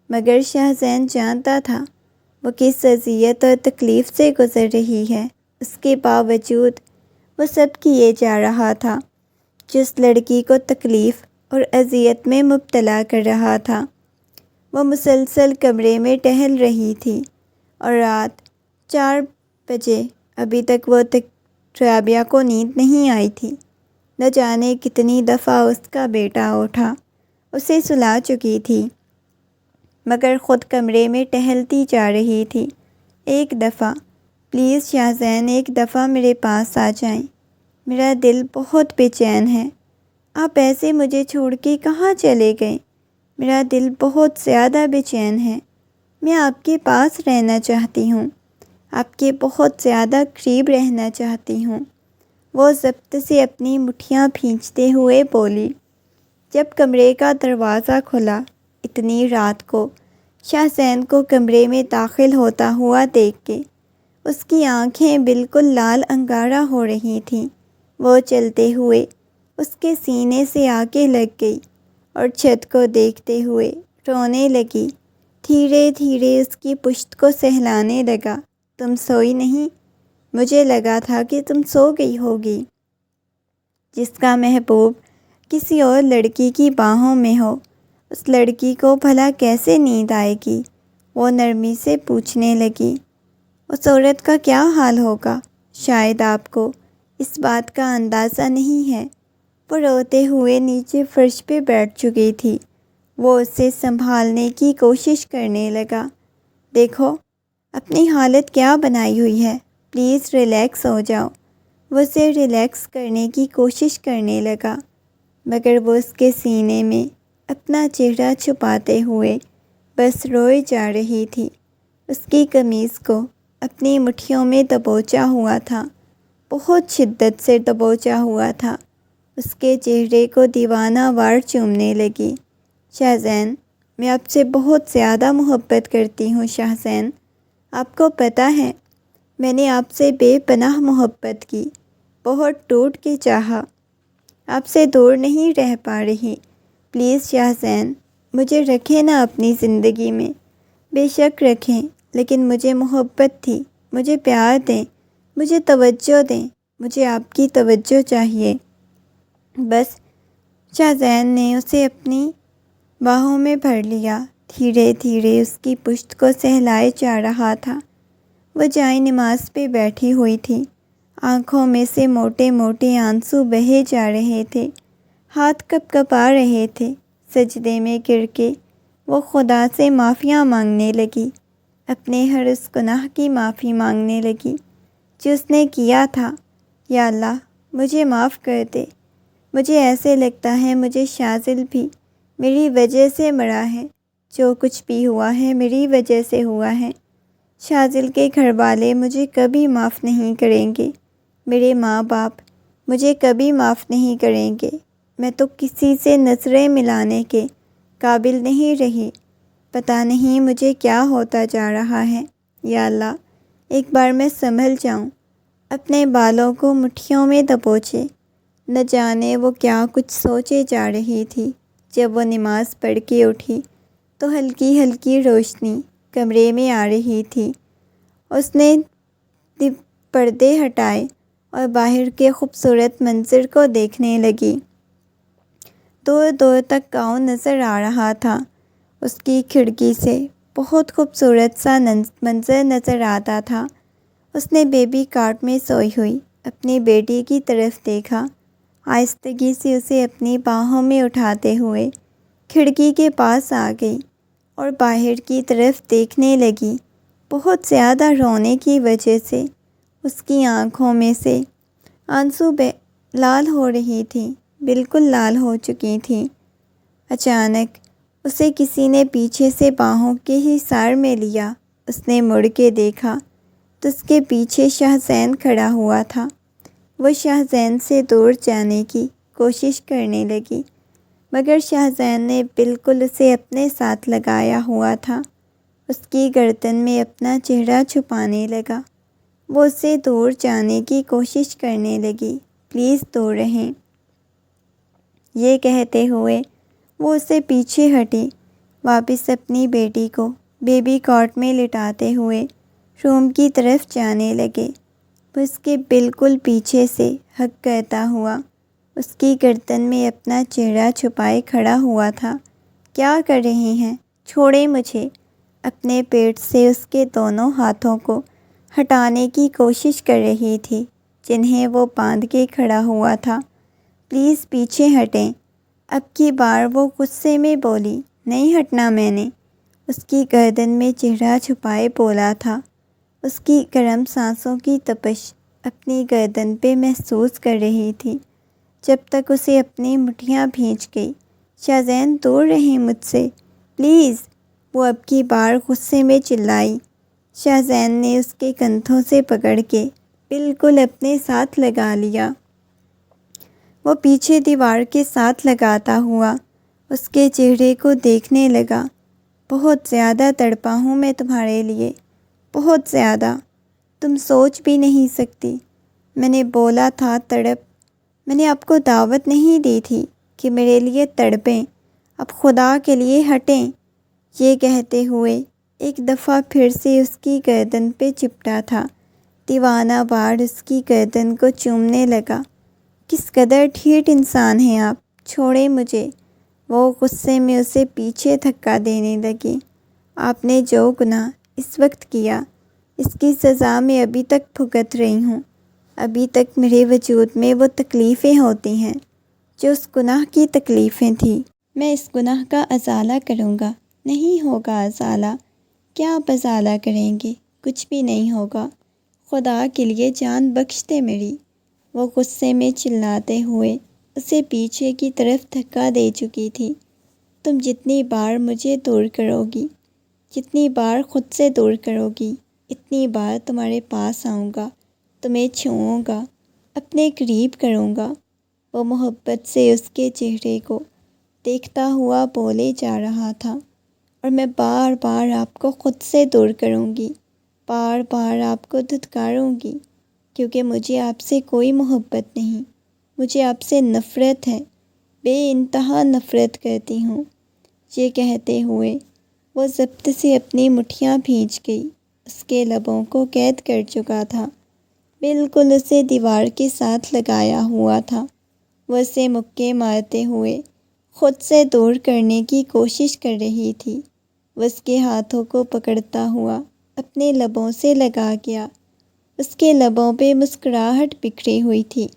مگر شاہ زین جانتا تھا وہ کس اذیت اور تکلیف سے گزر رہی ہے۔ اس کے باوجود وہ سب کیے جا رہا تھا، جس لڑکی کو تکلیف اور اذیت میں مبتلا کر رہا تھا۔ وہ مسلسل کمرے میں ٹہل رہی تھی، اور رات 4 بجے ابھی تک وہ رابعہ کو نیند نہیں آئی تھی۔ نہ جانے کتنی دفعہ اس کا بیٹا اٹھا اسے سلا چکی تھی، مگر خود کمرے میں ٹہلتی جا رہی تھی۔ ایک دفعہ پلیز شاہ زین، ایک دفعہ میرے پاس آ جائیں، میرا دل بہت بے چین ہے۔ آپ ایسے مجھے چھوڑ کے کہاں چلے گئے؟ میرا دل بہت زیادہ بے چین ہے، میں آپ کے پاس رہنا چاہتی ہوں، آپ کے بہت زیادہ قریب رہنا چاہتی ہوں۔ وہ ضبط سے اپنی مٹھیاں بھینچتے ہوئے بولی۔ جب کمرے کا دروازہ کھلا، اتنی رات کو شاہ زین کو کمرے میں داخل ہوتا ہوا دیکھ کے اس کی آنکھیں بالکل لال انگارہ ہو رہی تھیں۔ وہ چلتے ہوئے اس کے سینے سے آ کے لگ گئی اور چھت کو دیکھتے ہوئے رونے لگی۔ دھیرے دھیرے اس کی پشت کو سہلانے لگا۔ تم سوئی نہیں؟ مجھے لگا تھا کہ تم سو گئی ہوگی۔ جس کا محبوب کسی اور لڑکی کی باہوں میں ہو، اس لڑکی کو بھلا کیسے نیند آئے گی؟ وہ نرمی سے پوچھنے لگی۔ اس عورت کا کیا حال ہوگا؟ شاید آپ کو اس بات کا اندازہ نہیں ہے۔ وہ روتے ہوئے نیچے فرش پہ بیٹھ چکی تھی۔ وہ اسے سنبھالنے کی کوشش کرنے لگا۔ دیکھو اپنی حالت کیا بنائی ہوئی ہے، پلیز ریلیکس ہو جاؤ۔ وہ اسے ریلیکس کرنے کی کوشش کرنے لگا، مگر وہ اس کے سینے میں اپنا چہرہ چھپاتے ہوئے بس روئے جا رہی تھی۔ اس کی قمیض کو اپنی مٹھیوں میں دبوچا ہوا تھا، بہت شدت سے دبوچا ہوا تھا۔ اس کے چہرے کو دیوانہ وار چومنے لگی۔ شاہ زین، میں آپ سے بہت زیادہ محبت کرتی ہوں شاہ زین، آپ کو پتہ ہے میں نے آپ سے بے پناہ محبت کی، بہت ٹوٹ کے چاہا، آپ سے دور نہیں رہ پا رہی۔ پلیز شاہ زین، مجھے رکھیں نا اپنی زندگی میں، بے شک رکھیں، لیکن مجھے محبت تھی، مجھے پیار دیں، مجھے توجہ دیں، مجھے آپ کی توجہ چاہیے۔ بس شاہ زین نے اسے اپنی باہوں میں بھر لیا، دھیرے دھیرے اس کی پشت کو سہلائے جا رہا تھا۔ وہ جائے نماز پہ بیٹھی ہوئی تھی، آنکھوں میں سے موٹے موٹے آنسو بہے جا رہے تھے، ہاتھ کپ کپا رہے تھے۔ سجدے میں گر کے وہ خدا سے معافیاں مانگنے لگی، اپنے ہر اس گناہ کی معافی مانگنے لگی جو اس نے کیا تھا۔ یا اللہ مجھے معاف کر دے، مجھے ایسے لگتا ہے مجھے شاذل بھی میری وجہ سے مرا ہے، جو کچھ بھی ہوا ہے میری وجہ سے ہوا ہے۔ شاذل کے گھر والے مجھے کبھی معاف نہیں کریں گے، میرے ماں باپ مجھے کبھی معاف نہیں کریں گے، میں تو کسی سے نظریں ملانے کے قابل نہیں رہی، پتہ نہیں مجھے کیا ہوتا جا رہا ہے۔ یا اللہ ایک بار میں سنبھل جاؤں۔ اپنے بالوں کو مٹھیوں میں دبوچے، نہ جانے وہ کیا کچھ سوچے جا رہی تھی۔ جب وہ نماز پڑھ کے اٹھی تو ہلکی ہلکی روشنی کمرے میں آ رہی تھی۔ اس نے پردے ہٹائے اور باہر کے خوبصورت منظر کو دیکھنے لگی۔ دور دور تک گاؤں نظر آ رہا تھا، اس کی کھڑکی سے بہت خوبصورت سا منظر نظر آتا تھا۔ اس نے بیبی کاٹ میں سوئی ہوئی اپنی بیٹی کی طرف دیکھا، آہستگی سے اسے اپنی باہوں میں اٹھاتے ہوئے کھڑکی کے پاس آ گئی اور باہر کی طرف دیکھنے لگی۔ بہت زیادہ رونے کی وجہ سے اس کی آنکھوں میں سے آنسو لال ہو رہی تھی، بالکل لال ہو چکی تھی۔ اچانک اسے کسی نے پیچھے سے باہوں کے حصار میں لیا۔ اس نے مڑ کے دیکھا تو اس کے پیچھے شاہ زین کھڑا ہوا تھا۔ وہ شاہ زین سے دور جانے کی کوشش کرنے لگی، مگر شاہ زین نے بالکل اسے اپنے ساتھ لگایا ہوا تھا، اس کی گردن میں اپنا چہرہ چھپانے لگا۔ وہ اسے دور جانے کی کوشش کرنے لگی، پلیز دور رہیں۔ یہ کہتے ہوئے وہ اسے پیچھے ہٹی، واپس اپنی بیٹی کو بیبی کاٹ میں لٹاتے ہوئے روم کی طرف جانے لگے۔ وہ اس کے بالکل پیچھے سے ہگ کرتا ہوا اس کی گردن میں اپنا چہرہ چھپائے کھڑا ہوا تھا۔ کیا کر رہے ہیں؟ چھوڑیں مجھے۔ اپنے پیٹ سے اس کے دونوں ہاتھوں کو ہٹانے کی کوشش کر رہی تھی جنہیں وہ باندھ کے کھڑا ہوا تھا۔ پلیز پیچھے ہٹیں۔ اب کی بار وہ غصے میں بولی، نہیں ہٹنا میں نے۔ اس کی گردن میں چہرہ چھپائے بولا تھا۔ اس کی گرم سانسوں کی تپش اپنی گردن پہ محسوس کر رہی تھی جب تک اسے اپنی مٹھیاں بھیج گئی۔ شاہ زین دور رہیں مجھ سے، پلیز۔ وہ اب کی بار غصے میں چلائی۔ شاہ زین نے اس کے کندھوں سے پکڑ کے بالکل اپنے ساتھ لگا لیا۔ وہ پیچھے دیوار کے ساتھ لگاتا ہوا اس کے چہرے کو دیکھنے لگا۔ بہت زیادہ تڑپا ہوں میں تمہارے لیے، بہت زیادہ، تم سوچ بھی نہیں سکتی۔ میں نے بولا تھا تڑپ، میں نے آپ کو دعوت نہیں دی تھی کہ میرے لیے تڑپیں، اب خدا کے لیے ہٹیں۔ یہ کہتے ہوئے ایک دفعہ پھر سے اس کی گردن پہ چپٹا تھا، دیوانہ وار اس کی گردن کو چومنے لگا۔ کس قدر ڈھیٹ انسان ہیں آپ، چھوڑیں مجھے۔ وہ غصے میں اسے پیچھے دھکا دینے لگی۔ آپ نے جو گناہ اس وقت کیا، اس کی سزا میں ابھی تک بھگت رہی ہوں۔ ابھی تک میرے وجود میں وہ تکلیفیں ہوتی ہیں جو اس گناہ کی تکلیفیں تھیں۔ میں اس گناہ کا ازالہ کروں گا۔ نہیں ہوگا ازالہ۔ کیا آپ ازالہ کریں گے؟ کچھ بھی نہیں ہوگا۔ خدا کے لیے جان بخش دے میری۔ وہ غصے میں چلاتے ہوئے اسے پیچھے کی طرف دھکا دے چکی تھی۔ تم جتنی بار مجھے دور کرو گی، جتنی بار خود سے دور کرو گی، اتنی بار تمہارے پاس آؤں گا، تمہیں چھوؤں گا، اپنے قریب کروں گا۔ وہ محبت سے اس کے چہرے کو دیکھتا ہوا بولے جا رہا تھا، اور میں بار بار آپ کو خود سے دور کروں گی، بار بار آپ کو دھتکاروں گی، کیونکہ مجھے آپ سے کوئی محبت نہیں، مجھے آپ سے نفرت ہے، بے انتہا نفرت کرتی ہوں۔ یہ کہتے ہوئے وہ ضبط سے اپنی مٹھیاں بھیج گئی، اس کے لبوں کو قید کر چکا تھا، بالکل اسے دیوار کے ساتھ لگایا ہوا تھا۔ وہ اسے مکے مارتے ہوئے خود سے دور کرنے کی کوشش کر رہی تھی، وہ اس کے ہاتھوں کو پکڑتا ہوا اپنے لبوں سے لگا گیا۔ اس کے لبوں پہ مسکراہٹ بکھری ہوئی تھی۔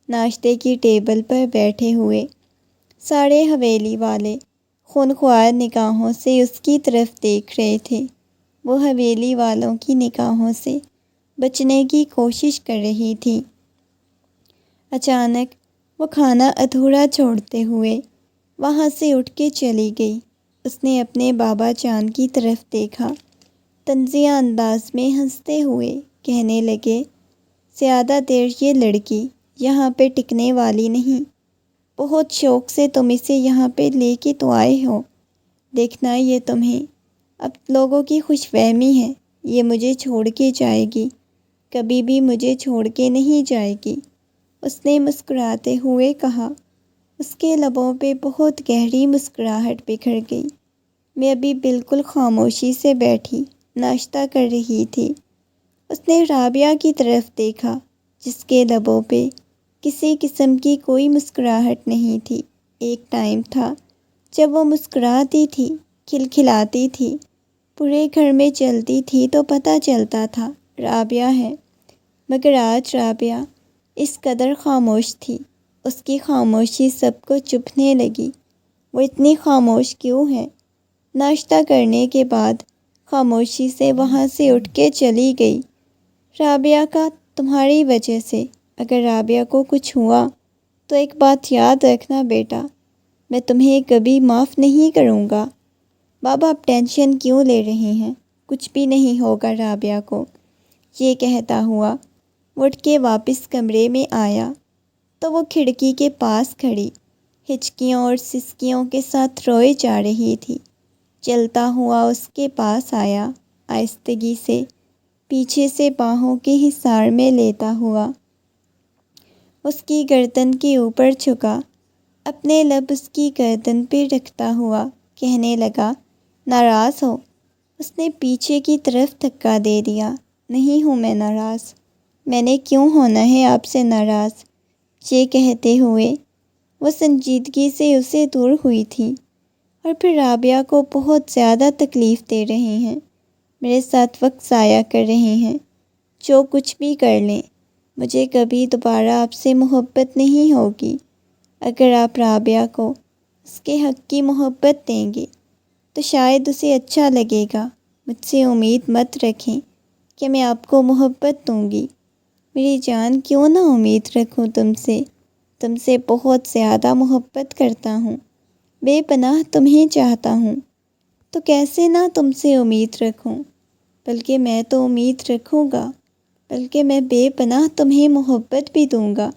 ناشتے کی ٹیبل پر بیٹھے ہوئے سارے حویلی والے خونخوار نگاہوں سے اس کی طرف دیکھ رہے تھے۔ وہ حویلی والوں کی نگاہوں سے بچنے کی کوشش کر رہی تھی۔ اچانک وہ کھانا ادھورا چھوڑتے ہوئے وہاں سے اٹھ کے چلی گئی۔ اس نے اپنے بابا جان کی طرف دیکھا، طنزیہ انداز میں ہنستے ہوئے کہنے لگے، زیادہ دیر یہ لڑکی یہاں پہ ٹکنے والی نہیں۔ بہت شوق سے تم اسے یہاں پہ لے کے تو آئے ہو۔ دیکھنا یہ تمہیں اب لوگوں کی خوش فہمی ہے، یہ مجھے چھوڑ کے جائے گی، کبھی بھی مجھے چھوڑ کے نہیں جائے گی۔ اس نے مسکراتے ہوئے کہا۔ اس کے لبوں پہ بہت گہری مسکراہٹ بکھر گئی۔ میں ابھی بالکل خاموشی سے بیٹھی ناشتہ کر رہی تھی۔ اس نے رابعہ کی طرف دیکھا جس کے لبوں پہ کسی قسم کی کوئی مسکراہٹ نہیں تھی۔ ایک ٹائم تھا جب وہ مسکراتی تھی، کھلکھلاتی تھی، پورے گھر میں چلتی تھی تو پتہ چلتا تھا رابعہ ہے، مگر آج رابعہ اس قدر خاموش تھی۔ اس کی خاموشی سب کو چبھنے لگی۔ وہ اتنی خاموش کیوں ہے؟ ناشتہ کرنے کے بعد خاموشی سے وہاں سے اٹھ کے چلی گئی۔ رابعہ کا تمہاری وجہ سے اگر رابعہ کو کچھ ہوا تو ایک بات یاد رکھنا بیٹا، میں تمہیں کبھی معاف نہیں کروں گا۔ بابا آپ ٹینشن کیوں لے رہے ہیں؟ کچھ بھی نہیں ہوگا رابعہ کو۔ یہ کہتا ہوا وہ اٹھ کے واپس کمرے میں آیا تو وہ کھڑکی کے پاس کھڑی ہچکیوں اور سسکیوں کے ساتھ روئے جا رہی تھی۔ چلتا ہوا اس کے پاس آیا، آہستگی سے پیچھے سے باہوں کے حصار میں لیتا ہوا اس کی گردن کے اوپر جھکا، اپنے لب اس کی گردن پہ رکھتا ہوا کہنے لگا، ناراض ہو؟ اس نے پیچھے کی طرف دھکا دے دیا۔ نہیں ہوں میں ناراض، میں نے کیوں ہونا ہے آپ سے ناراض؟ یہ کہتے ہوئے وہ سنجیدگی سے اسے دور ہوئی تھی۔ اور پھر رابعہ کو بہت زیادہ تکلیف دے رہے ہیں، میرے ساتھ وقت ضائع کر رہے ہیں، جو کچھ بھی کر لیں مجھے کبھی دوبارہ آپ سے محبت نہیں ہوگی۔ اگر آپ رابعہ کو اس کے حق کی محبت دیں گے تو شاید اسے اچھا لگے گا۔ مجھ سے امید مت رکھیں کہ میں آپ کو محبت دوں گی۔ میری جان کیوں نہ امید رکھوں تم سے بہت زیادہ محبت کرتا ہوں، بے پناہ تمہیں چاہتا ہوں، تو کیسے نہ تم سے امید رکھوں؟ بلکہ میں تو امید رکھوں گا، بلکہ میں بے پناہ تمہیں محبت بھی دوں گا،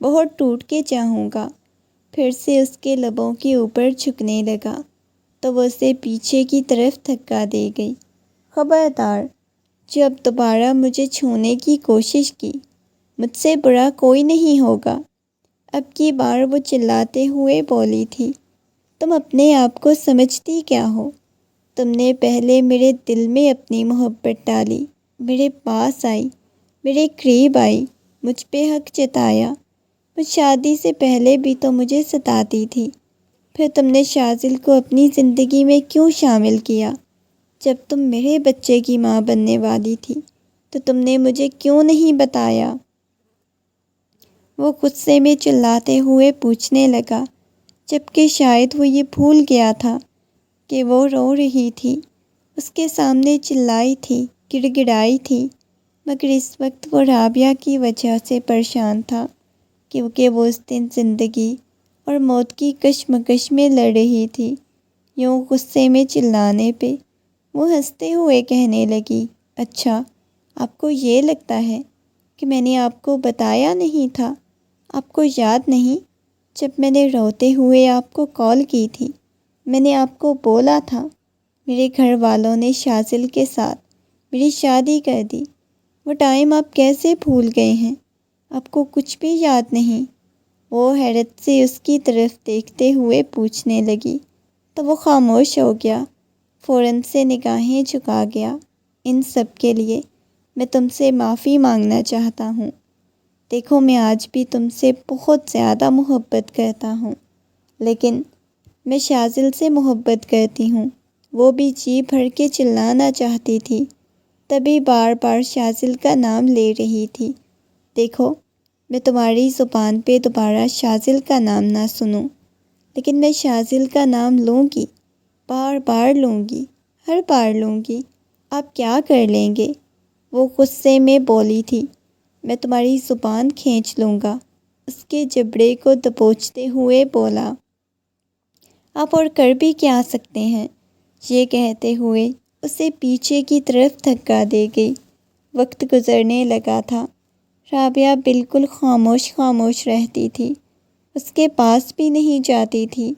بہت ٹوٹ کے چاہوں گا۔ پھر سے اس کے لبوں کے اوپر جھکنے لگا تو وہ اسے پیچھے کی طرف دھکا دے گئی۔ خبردار، جب دوبارہ مجھے چھونے کی کوشش کی مجھ سے برا کوئی نہیں ہوگا۔ اب کی بار وہ چلاتے ہوئے بولی تھی، تم اپنے آپ کو سمجھتی کیا ہو؟ تم نے پہلے میرے دل میں اپنی محبت ڈالی، میرے پاس آئی، میرے قریب آئی، مجھ پہ حق جتایا۔ مجھ شادی سے پہلے بھی تو مجھے ستاتی تھی، پھر تم نے شازل کو اپنی زندگی میں کیوں شامل کیا؟ جب تم میرے بچے کی ماں بننے والی تھی تو تم نے مجھے کیوں نہیں بتایا؟ وہ غصے میں چلاتے ہوئے پوچھنے لگا، جبکہ شاید وہ یہ بھول گیا تھا کہ وہ رو رہی تھی، اس کے سامنے چلائی تھی، گڑ گڑائی تھی، مگر اس وقت وہ رابعہ کی وجہ سے پریشان تھا، کیونکہ وہ اس دن زندگی اور موت کی کشمکش میں لڑ رہی تھی۔ یوں غصے میں چلانے پہ وہ ہنستے ہوئے کہنے لگی، اچھا آپ کو یہ لگتا ہے کہ میں نے آپ کو بتایا نہیں تھا؟ آپ کو یاد نہیں جب میں نے روتے ہوئے آپ کو کال کی تھی، میں نے آپ کو بولا تھا میرے گھر والوں نے شازل کے ساتھ میری شادی کر دی، وہ ٹائم آپ کیسے بھول گئے ہیں؟ آپ کو کچھ بھی یاد نہیں؟ وہ حیرت سے اس کی طرف دیکھتے ہوئے پوچھنے لگی تو وہ خاموش ہو گیا، فوراً سے نگاہیں جھکا گیا۔ ان سب کے لیے میں تم سے معافی مانگنا چاہتا ہوں۔ دیکھو میں آج بھی تم سے بہت زیادہ محبت کرتا ہوں، لیکن میں شازل سے محبت کرتی ہوں وہ بھی جی بھر کے چلانا چاہتی تھی، تبھی بار بار شازل کا نام لے رہی تھی۔ دیکھو، میں تمہاری زبان پہ دوبارہ شازل کا نام نہ سنوں، لیکن میں شازل کا نام لوں گی، بار بار لوں گی، ہر بار لوں گی۔ آپ کیا کر لیں گے؟ وہ غصے میں بولی تھی۔ میں تمہاری زبان کھینچ لوں گا، اس کے جبڑے کو دبوچتے ہوئے بولا۔ آپ اور کر بھی کیا سکتے ہیں؟ یہ کہتے ہوئے اسے پیچھے کی طرف دھکا دے گئی۔ وقت گزرنے لگا تھا۔ رابعہ بالکل خاموش خاموش رہتی تھی، اس کے پاس بھی نہیں جاتی تھی،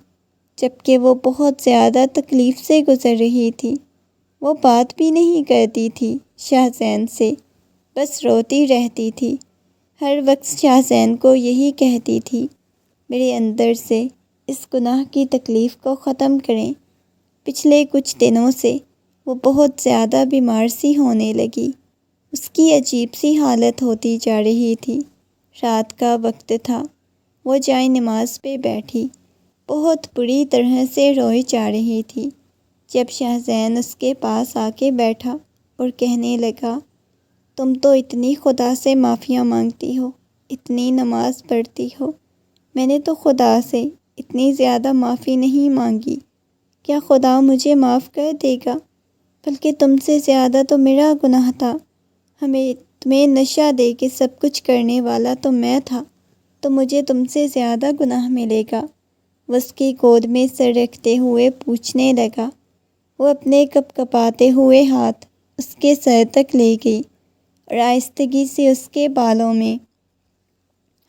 جبکہ وہ بہت زیادہ تکلیف سے گزر رہی تھی۔ وہ بات بھی نہیں کرتی تھی شاہزین سے، بس روتی رہتی تھی۔ ہر وقت شاہزین کو یہی کہتی تھی، میرے اندر سے اس گناہ کی تکلیف کو ختم کریں۔ پچھلے کچھ دنوں سے وہ بہت زیادہ بیمار سی ہونے لگی۔ اس کی عجیب سی حالت ہوتی جا رہی تھی۔ رات کا وقت تھا۔ وہ جائے نماز پہ بیٹھی، بہت بری طرح سے روئی جا رہی تھی، جب شاہزین اس کے پاس آ کے بیٹھا اور کہنے لگا، تم تو اتنی خدا سے معافیاں مانگتی ہو، اتنی نماز پڑھتی ہو، میں نے تو خدا سے اتنی زیادہ معافی نہیں مانگی، کیا خدا مجھے معاف کر دے گا؟ بلکہ تم سے زیادہ تو میرا گناہ تھا، تمہیں نشہ دے کے سب کچھ کرنے والا تو میں تھا، تو مجھے تم سے زیادہ گناہ ملے گا۔ وہ اس کی گود میں سر رکھتے ہوئے پوچھنے لگا۔ وہ اپنے کپ کپاتے ہوئے ہاتھ اس کے سر تک لے گئی اور آہستگی سے اس کے بالوں میں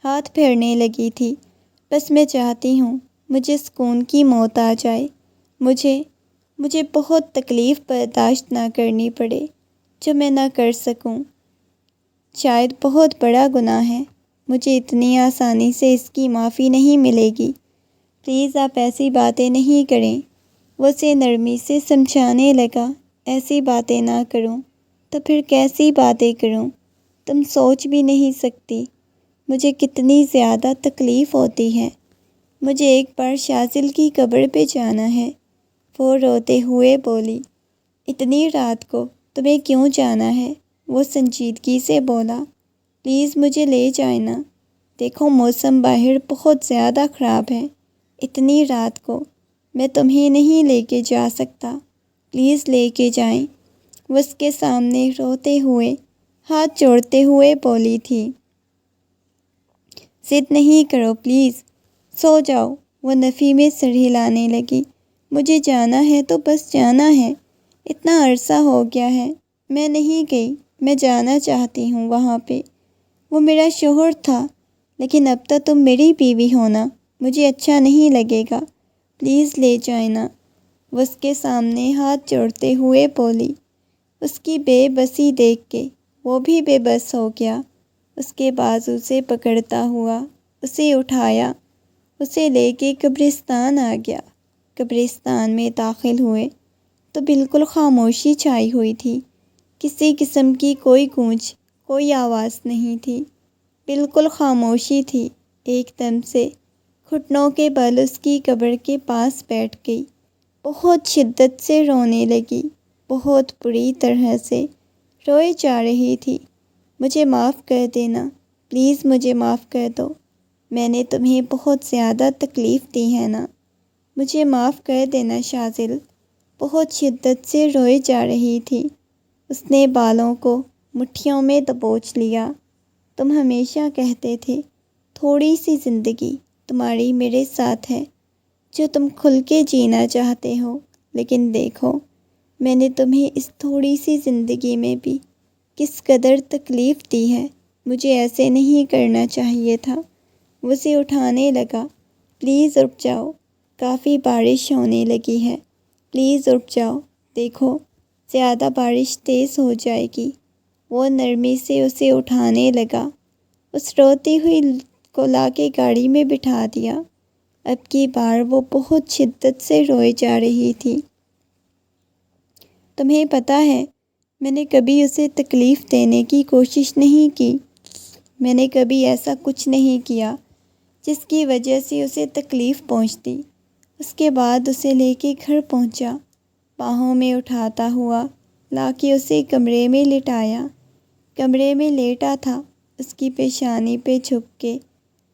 ہاتھ پھیرنے لگی تھی۔ بس میں چاہتی ہوں مجھے سکون کی موت آ جائے، مجھے بہت تکلیف برداشت نہ کرنی پڑے جو میں نہ کر سکوں۔ شاید بہت بڑا گناہ ہے، مجھے اتنی آسانی سے اس کی معافی نہیں ملے گی، پلیز آپ ایسی باتیں نہیں کریں۔ وہ اسے نرمی سے سمجھانے لگا، ایسی باتیں نہ کروں تو پھر کیسی باتیں کروں؟ تم سوچ بھی نہیں سکتی مجھے کتنی زیادہ تکلیف ہوتی ہے۔ مجھے ایک بار شازل کی قبر پہ جانا ہے۔ وہ روتے ہوئے بولی۔ اتنی رات کو تمہیں کیوں جانا ہے؟ وہ سنجیدگی سے بولا۔ پلیز مجھے لے جائیں نا، دیکھو موسم باہر بہت زیادہ خراب ہے، اتنی رات کو میں تمہیں نہیں لے کے جا سکتا، پلیز لے کے جائیں۔ وہ اس کے سامنے روتے ہوئے، ہاتھ جوڑتے ہوئے بولی تھی۔ ضد نہیں کرو پلیز، سو جاؤ۔ وہ نفی میں سر ہلانے لگی۔ مجھے جانا ہے تو بس جانا ہے، اتنا عرصہ ہو گیا ہے میں نہیں گئی، میں جانا چاہتی ہوں وہاں پہ۔ وہ میرا شوہر تھا، لیکن اب تو تم میری بیوی ہونا، مجھے اچھا نہیں لگے گا، پلیز لے جائیں نا۔ وہ اس کے سامنے ہاتھ جوڑتے ہوئے بولی۔ اس کی بے بسی دیکھ کے وہ بھی بے بس ہو گیا۔ اس کے بازو سے پکڑتا ہوا اسے اٹھایا، اسے لے کے قبرستان آ گیا۔ قبرستان میں داخل ہوئے تو بالکل خاموشی چھائی ہوئی تھی، کسی قسم کی کوئی گونج، کوئی آواز نہیں تھی، بالکل خاموشی تھی۔ ایک دم سے گھٹنوں کے بل اس کی قبر کے پاس بیٹھ گئی، بہت شدت سے رونے لگی، بہت بری طرح سے روئے جا رہی تھی۔ مجھے معاف کر دینا، پلیز مجھے معاف کر دو، میں نے تمہیں بہت زیادہ تکلیف دی ہے نا، مجھے معاف کر دینا شازل۔ بہت شدت سے روئے جا رہی تھی۔ اس نے بالوں کو مٹھیوں میں دبوچ لیا۔ تم ہمیشہ کہتے تھے تھوڑی سی زندگی تمہاری میرے ساتھ ہے جو تم کھل کے جینا چاہتے ہو، لیکن دیکھو میں نے تمہیں اس تھوڑی سی زندگی میں بھی کس قدر تکلیف دی ہے، مجھے ایسے نہیں کرنا چاہیے تھا۔ وہ اسے اٹھانے لگا۔ پلیز اٹھ جاؤ، کافی بارش ہونے لگی ہے، پلیز اٹھ جاؤ، دیکھو زیادہ بارش تیز ہو جائے گی۔ وہ نرمی سے اسے اٹھانے لگا۔ اس روتی ہوئی کو لا کے گاڑی میں بٹھا دیا۔ اب کی بار وہ بہت شدت سے روئے جا رہی تھی۔ تمہیں پتہ ہے میں نے کبھی اسے تکلیف دینے کی کوشش نہیں کی، میں نے کبھی ایسا کچھ نہیں کیا جس کی وجہ سے اسے تکلیف پہنچتی۔ اس کے بعد اسے لے کے گھر پہنچا، باہوں میں اٹھاتا ہوا لا کے اسے کمرے میں لٹایا۔ کمرے میں لیٹا تھا، اس کی پیشانی پہ جھک کے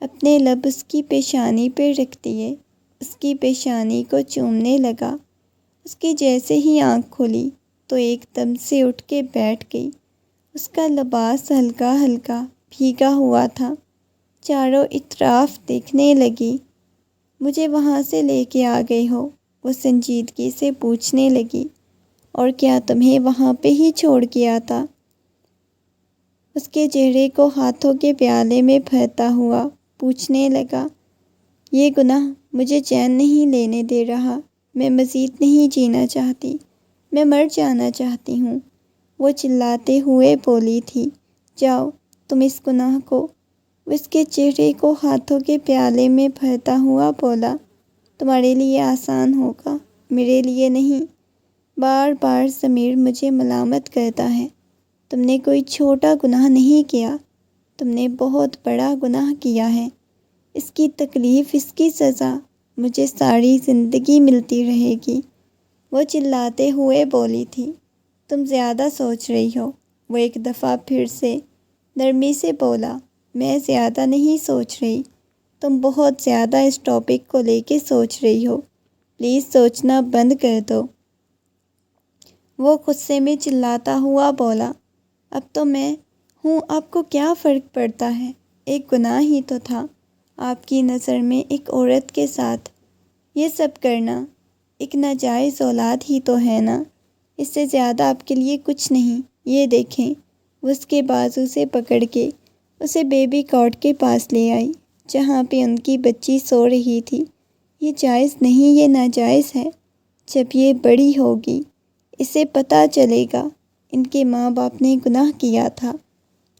اپنے لب اس کی پیشانی پہ رکھ دیے، اس کی پیشانی کو چومنے لگا۔ اس کی جیسے ہی آنکھ کھلی تو ایک دم سے اٹھ کے بیٹھ گئی۔ اس کا لباس ہلکا ہلکا بھیگا ہوا تھا۔ چاروں اطراف دیکھنے لگی۔ مجھے وہاں سے لے کے آ گئی ہو؟ وہ سنجیدگی سے پوچھنے لگی۔ اور کیا تمہیں وہاں پہ ہی چھوڑ کے آتا؟ اس کے چہرے کو ہاتھوں کے پیالے میں بھرتا ہوا پوچھنے لگا۔ یہ گناہ مجھے چین نہیں لینے دے رہا، میں مزید نہیں جینا چاہتی، میں مر جانا چاہتی ہوں، وہ چلاتے ہوئے بولی تھی۔ جاؤ تم اس گناہ کو۔ وہ اس کے چہرے کو ہاتھوں کے پیالے میں بھرتا ہوا بولا۔ تمہارے لیے آسان ہوگا، میرے لیے نہیں۔ بار بار ضمیر مجھے ملامت کرتا ہے۔ تم نے کوئی چھوٹا گناہ نہیں کیا، تم نے بہت بڑا گناہ کیا ہے۔ اس کی تکلیف، اس کی سزا مجھے ساری زندگی ملتی رہے گی، وہ چلاتے ہوئے بولی تھی۔ تم زیادہ سوچ رہی ہو، وہ ایک دفعہ پھر سے نرمی سے بولا۔ میں زیادہ نہیں سوچ رہی، تم بہت زیادہ اس ٹاپک کو لے کے سوچ رہی ہو، پلیز سوچنا بند کر دو، وہ غصے میں چلاتا ہوا بولا۔ اب تو میں ہوں، آپ کو کیا فرق پڑتا ہے؟ ایک گناہ ہی تو تھا آپ کی نظر میں، ایک عورت کے ساتھ یہ سب کرنا، ایک ناجائز اولاد ہی تو ہے نا، اس سے زیادہ آپ کے لیے کچھ نہیں۔ یہ دیکھیں، وہ اس کے بازو سے پکڑ کے اسے بیبی کاٹ کے پاس لے آئی جہاں پہ ان کی بچی سو رہی تھی۔ یہ جائز نہیں، یہ ناجائز ہے۔ جب یہ بڑی ہوگی اسے پتہ چلے گا ان کے ماں باپ نے گناہ کیا تھا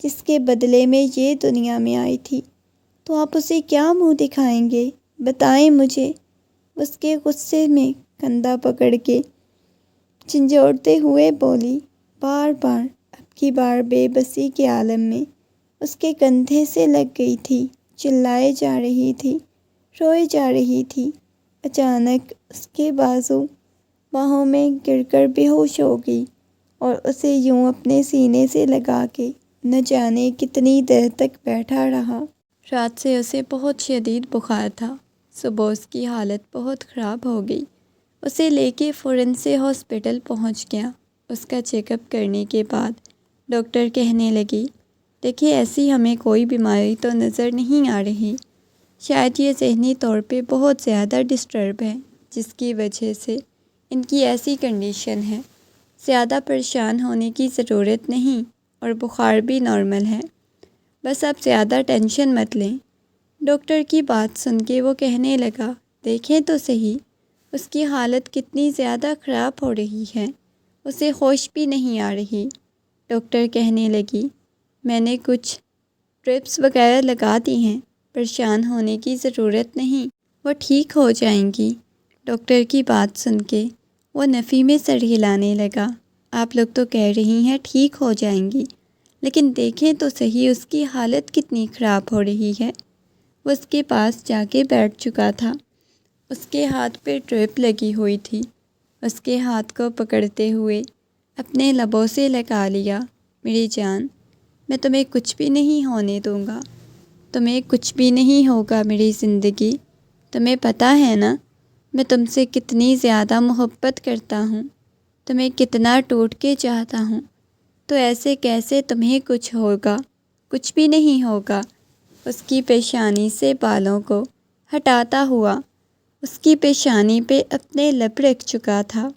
جس کے بدلے میں یہ دنیا میں آئی تھی، تو آپ اسے کیا منہ دکھائیں گے؟ بتائیں مجھے۔ اس کے غصے میں کندھا پکڑ کے جھنجھوڑتے ہوئے بولی۔ بار بار اب کی بار بے بسی کے عالم میں اس کے کندھے سے لگ گئی تھی، چلائے جا رہی تھی، روئے جا رہی تھی۔ اچانک اس کے باہوں میں گر کر بے ہوش ہو گئی اور اسے یوں اپنے سینے سے لگا کے نہ جانے کتنی دیر تک بیٹھا رہا۔ رات سے اسے بہت شدید بخار تھا۔ صبح اس کی حالت بہت خراب ہو گئی۔ اسے لے کے فوراً سے ہاسپٹل پہنچ گیا۔ اس کا چیک اپ کرنے کے بعد ڈاکٹر کہنے لگی، دیکھیے ایسی ہمیں کوئی بیماری تو نظر نہیں آ رہی، شاید یہ ذہنی طور پہ بہت زیادہ ڈسٹرب ہے جس کی وجہ سے ان کی ایسی کنڈیشن ہے۔ زیادہ پریشان ہونے کی ضرورت نہیں اور بخار بھی نارمل ہے، بس آپ زیادہ ٹینشن مت لیں۔ ڈاکٹر کی بات سن کے وہ کہنے لگا، دیکھیں تو صحیح اس کی حالت کتنی زیادہ خراب ہو رہی ہے، اسے ہوش بھی نہیں آ رہی۔ ڈاکٹر کہنے لگی، میں نے کچھ ڈرپس وغیرہ لگا دی ہیں، پریشان ہونے کی ضرورت نہیں، وہ ٹھیک ہو جائیں گی۔ ڈاکٹر کی بات سن کے وہ نفی میں سر ہلانے لگا۔ آپ لوگ تو کہہ رہی ہیں ٹھیک ہو جائیں گی، لیکن دیکھیں تو صحیح اس کی حالت کتنی خراب ہو رہی ہے۔ وہ اس کے پاس جا کے بیٹھ چکا تھا، اس کے ہاتھ پہ ڈرپ لگی ہوئی تھی۔ اس کے ہاتھ کو پکڑتے ہوئے اپنے لبوں سے لگا لیا، میری جان، میں تمہیں کچھ بھی نہیں ہونے دوں گا، تمہیں کچھ بھی نہیں ہوگا میری زندگی، تمہیں پتہ ہے نا میں تم سے کتنی زیادہ محبت کرتا ہوں، تمہیں کتنا ٹوٹ کے چاہتا ہوں، تو ایسے کیسے تمہیں کچھ ہوگا؟ کچھ بھی نہیں ہوگا۔ اس کی پیشانی سے بالوں کو ہٹاتا ہوا اس کی پیشانی پہ اپنے لب رکھ چکا تھا۔